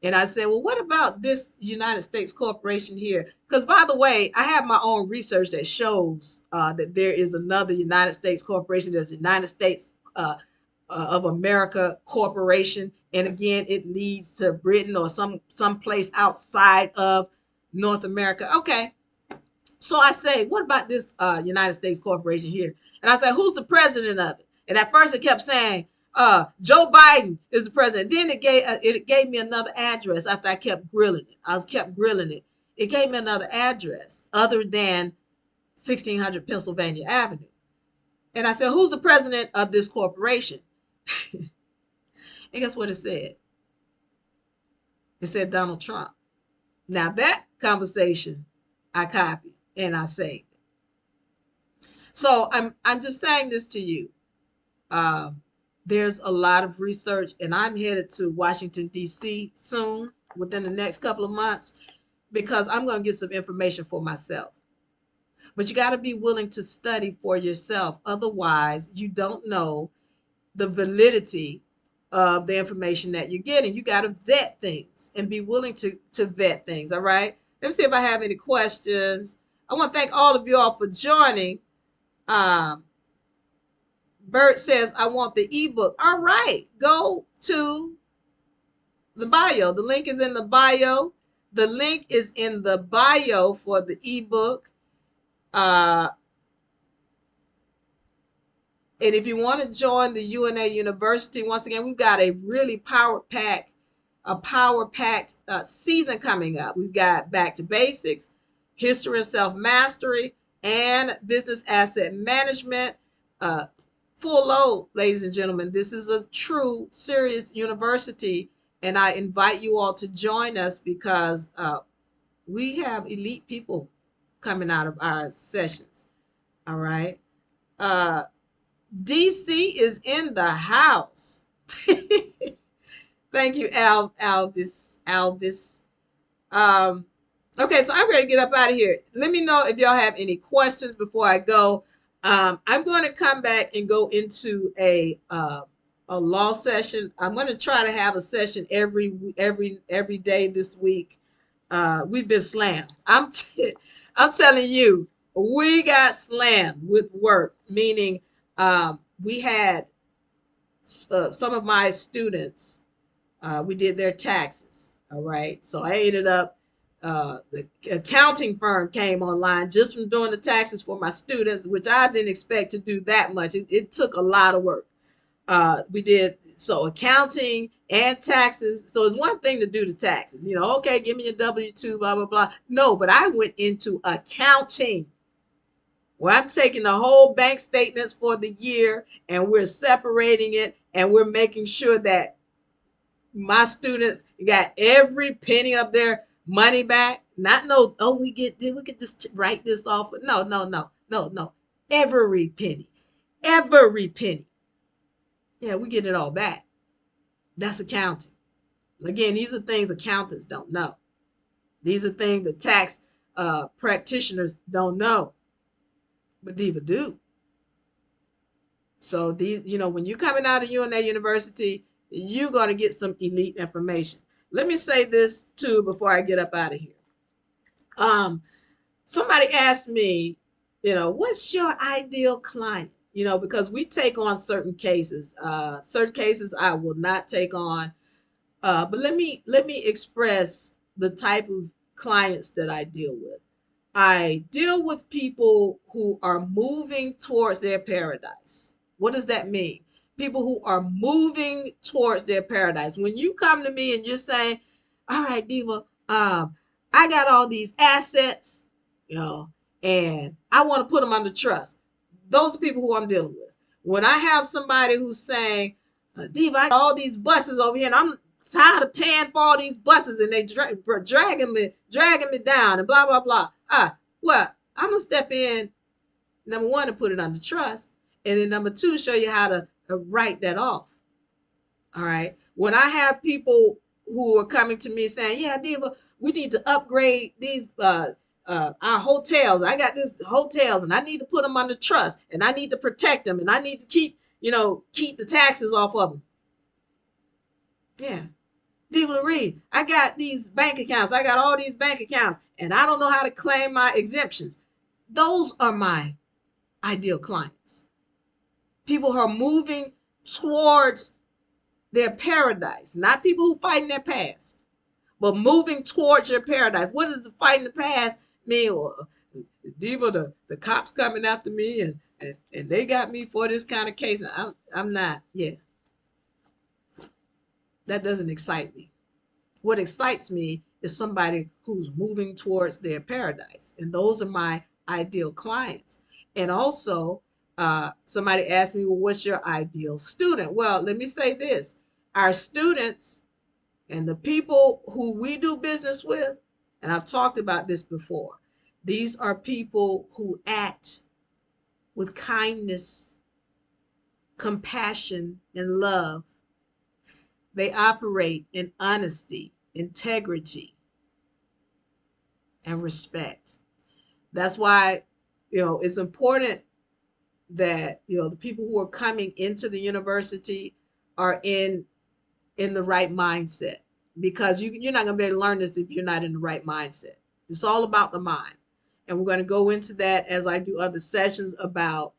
A: and I said, well, what about this United States corporation here? Because, by the way, I have my own research that shows that there is another United States corporation. There's a United States of America corporation. And again, it leads to Britain or some place outside of North America. Okay. So I say, what about this United States corporation here? And I said, who's the president of it? And at first it kept saying, Joe Biden is the president. Then it gave me another address after I kept grilling it. I was kept grilling it. It gave me another address other than 1600 Pennsylvania Avenue. And I said, who's the president of this corporation? And guess what it said? It said Donald Trump. Now that conversation I copied and I saved it. So I'm just saying this to you. There's a lot of research, and I'm headed to Washington, D.C. soon, within the next couple of months, because I'm going to get some information for myself. But you got to be willing to study for yourself. Otherwise, you don't know the validity of the information that you're getting. You got to vet things and be willing to vet things. All right. Let me see if I have any questions. I want to thank all of you all for joining. Bert says, I want the ebook. All right. Go to the bio. The link is in the bio. The link is in the bio for the ebook. And if you want to join the UNA University, once again, we've got a really power-packed season coming up. We've got Back to Basics, History and Self-Mastery, and Business Asset Management. Full load, ladies and gentlemen. This is a true, serious university, and I invite you all to join us because we have elite people coming out of our sessions. All right. DC is in the house. Thank you, Alvis. Okay, so I'm ready to get up out of here. Let me know if y'all have any questions before I go. I'm going to come back and go into a law session. I'm going to try to have a session every day this week. We've been slammed. I'm telling you, we got slammed with work, meaning we had some of my students, we did their taxes. All right. So I ended up, the accounting firm came online just from doing the taxes for my students, which I didn't expect to do that much. It took a lot of work. We did so accounting and taxes. So it's one thing to do the taxes, okay, give me your W-2, blah, blah, blah. No, but I went into accounting, where I'm taking the whole bank statements for the year and we're separating it and we're making sure that my students got every penny of their money back. Not no, oh, we could just write this off. No. Every penny. Every penny. Yeah, we get it all back. That's accounting. Again, these are things accountants don't know. These are things that tax practitioners don't know. But Diva do. So these, when you're coming out of UNA University, you're going to get some elite information. Let me say this too before I get up out of here. Somebody asked me, what's your ideal client? Because we take on certain cases. Certain cases I will not take on. But let me express the type of clients that I deal with. I deal with people who are moving towards their paradise. What does that mean? People who are moving towards their paradise. When you come to me and you're saying, all right, Diva, I got all these assets, and I want to put them under trust. Those are people who I'm dealing with. When I have somebody who's saying, Diva, I got all these buses over here and I'm tired of paying for all these buses and they dragging me down and blah, blah, blah. Well, I'm going to step in, number one, to put it under trust. And then number two, show you how to write that off. All right. When I have people who are coming to me saying, yeah, Diva, we need to upgrade these, our hotels. I got these hotels and I need to put them under trust and I need to protect them and I need to keep the taxes off of them. Yeah. Diva Lyri, I got these bank accounts. I got all these bank accounts and I don't know how to claim my exemptions. Those are my ideal clients. People who are moving towards their paradise, not people who fight in their past, but moving towards your paradise. What does the fight in the past mean? Diva, the cops coming after me, and they got me for this kind of case. I'm not. Yeah, that doesn't excite me. What excites me is somebody who's moving towards their paradise, and those are my ideal clients. And also, somebody asked me, well, what's your ideal student? Well, let me say this: our students and the people who we do business with, and I've talked about this before, these are people who act with kindness, compassion, and love. They operate in honesty, integrity, and respect. That's why, it's important that, the people who are coming into the university are in the right mindset, because you're not going to be able to learn this if you're not in the right mindset. It's all about the mind. And we're going to go into that as I do other sessions about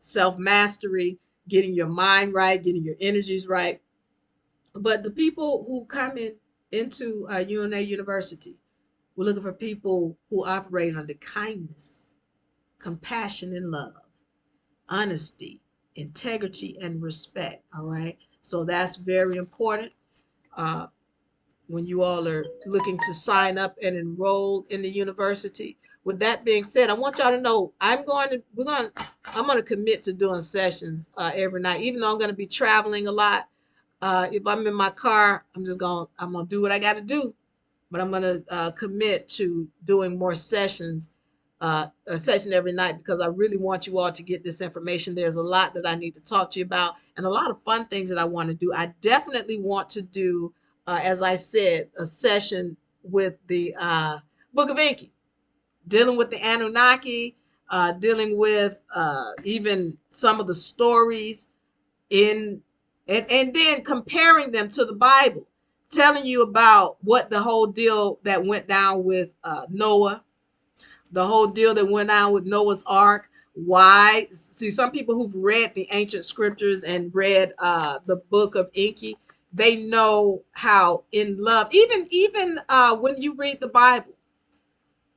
A: self-mastery, getting your mind right, getting your energies right. But the people who come into UNA University, we're looking for people who operate under kindness, compassion, and love, honesty, integrity, and respect. All right. So that's very important. Uh, when you all are looking to sign up and enroll in the university. With that being said, I want y'all to know I'm going to commit to doing sessions every night, even though I'm going to be traveling a lot. If I'm in my car, I'm gonna do what I got to do, but I'm gonna commit to doing more sessions, a session every night, because I really want you all to get this information. There's a lot that I need to talk to you about, and a lot of fun things that I want to do. I definitely want to do, as I said, a session with the Book of Enki, dealing with the Anunnaki, dealing with even some of the stories in and then comparing them to the Bible, telling you about what the whole deal that went down with Noah, the whole deal that went on with Noah's Ark. Why? See, some people who've read the ancient scriptures and read the Book of Enki, they know how in love, even when you read the Bible,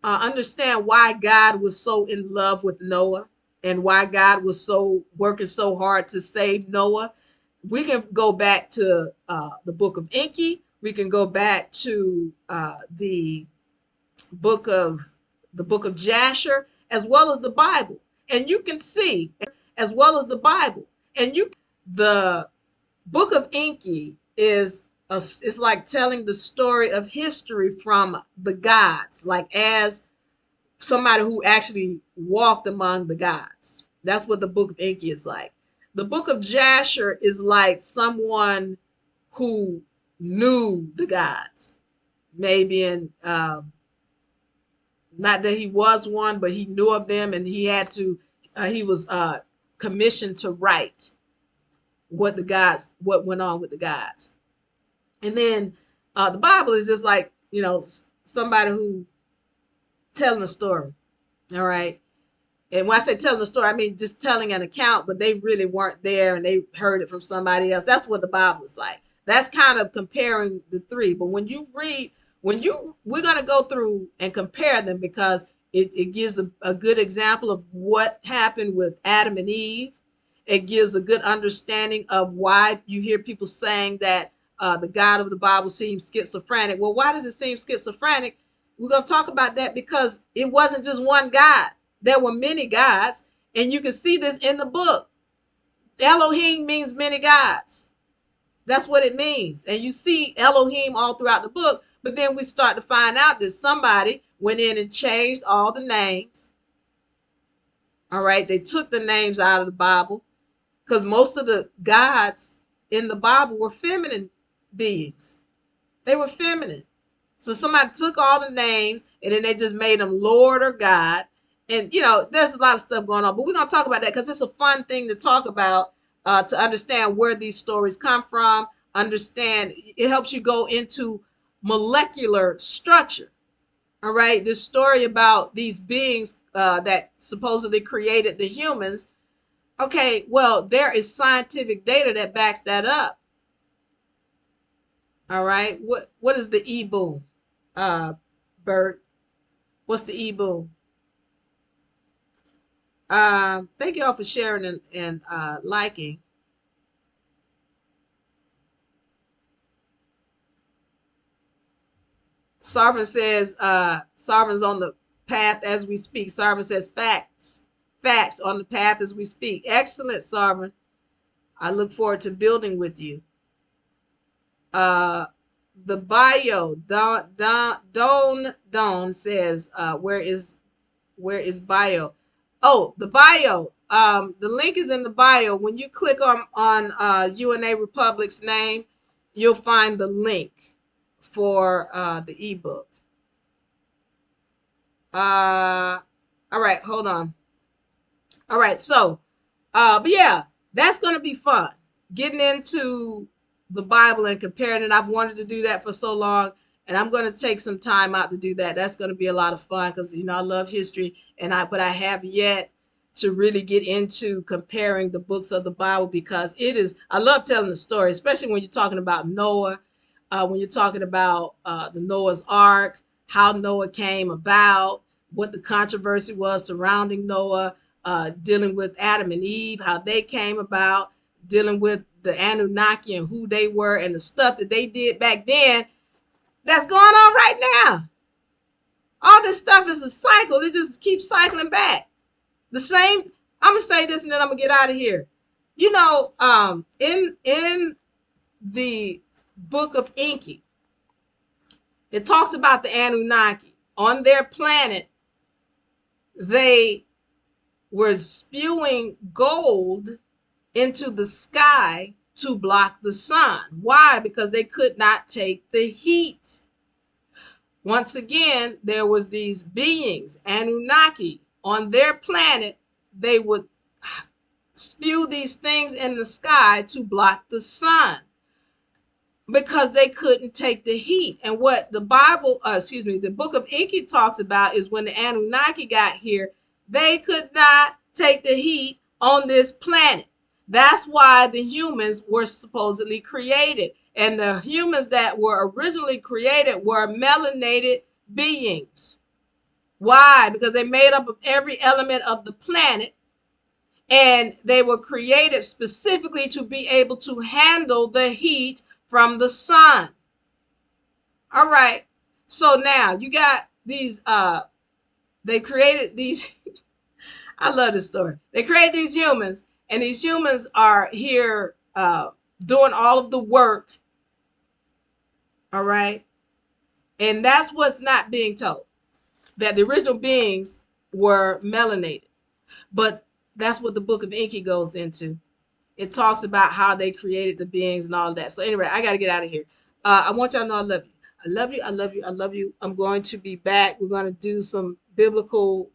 A: understand why God was so in love with Noah and why God was so working so hard to save Noah. We can go back to the Book of Enki. We can go back to book of the book of Jasher, as well as the Bible, and you can see, as well as the Bible, and the Book of Enki it's like telling the story of history from the gods, like as somebody who actually walked among the gods. That's what the Book of Enki is like. The Book of Jasher is like someone who knew the gods, maybe in not that he was one, but he knew of them, and he was commissioned to write what went on with the gods. And then the Bible is just like, somebody who telling a story. All right. And when I say telling a story, I mean just telling an account, but they really weren't there and they heard it from somebody else. That's what the Bible is like. That's kind of comparing the three. But we're going to go through and compare them, because it gives a good example of what happened with Adam and Eve. It gives a good understanding of why you hear people saying that the God of the Bible seems schizophrenic. Well, why does it seem schizophrenic? We're going to talk about that because it wasn't just one God. There were many gods, and you can see this in the book. Elohim means many gods. That's what it means. And you see Elohim all throughout the book, but then we start to find out that somebody went in and changed all the names. All right, they took the names out of the Bible, because most of the gods in the Bible were feminine beings. They were feminine. So somebody took all the names and then they just made them Lord or God. And, there's a lot of stuff going on, but we're going to talk about that because it's a fun thing to talk about, to understand where these stories come from. Understand, it helps you go into molecular structure. All right. This story about these beings that supposedly created the humans. Okay. Well, there is scientific data that backs that up. All right. What is the E-boom? Bert, what's the E-boom? Thank you all for sharing and liking. Sarvin says, Sarvin's on the path as we speak. Sarvin says, facts on the path as we speak. Excellent, Sarvin. I look forward to building with you. The bio, Don says, where is bio? Oh, the bio. The link is in the bio. When you click on UNARepublic's name, you'll find the link for the ebook. All right, hold on. All right, so but yeah, that's gonna be fun. Getting into the Bible and comparing it. I've wanted to do that for so long, and I'm going to take some time out to do that. That's going to be a lot of fun because I love history, but I have yet to really get into comparing the books of the Bible because I love telling the story, especially when you're talking about Noah, when you're talking about the Noah's Ark, how Noah came about, what the controversy was surrounding Noah, dealing with Adam and Eve, how they came about, dealing with the Anunnaki and who they were and the stuff that they did back then that's going on right now. All this stuff is a cycle. It just keeps cycling back. The same, I'm going to say this and then I'm going to get out of here. In the book of Enki, it talks about the Anunnaki. On their planet, they were spewing gold into the sky to block the sun. Why? Because they could not take the heat. Once again, there was these beings, Anunnaki, on their planet. They would spew these things in the sky to block the sun because they couldn't take the heat. And what the the book of Enki talks about is when the Anunnaki got here, they could not take the heat on this planet. That's why the humans were supposedly created. And the humans that were originally created were melanated beings. Why? Because they made up of every element of the planet. And they were created specifically to be able to handle the heat from the sun. All right. So now you got these, they created these, I love this story. They created these humans. And these humans are here doing all of the work. All right. And that's what's not being told. That the original beings were melanated. But that's what the book of Enki goes into. It talks about how they created the beings and all of that. So anyway, I got to get out of here. I want y'all to know I love you. I love you. I love you. I love you. I'm going to be back. We're going to do some biblical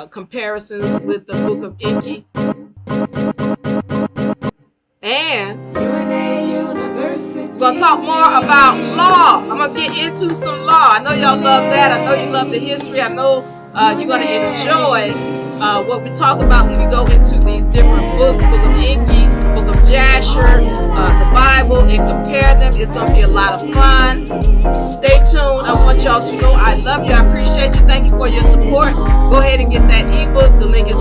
A: comparisons with the book of Enki. And we're going to talk more about law. I'm going to get into some law. I know y'all love that. I know you love the history. I know you're going to enjoy what we talk about when we go into these different books, book of Enki, book of Jasher, the Bible, and compare them. It's going to be a lot of fun. Stay tuned. I want y'all to know I love you. I appreciate you. Thank you for your support. Go ahead and get that ebook. The link is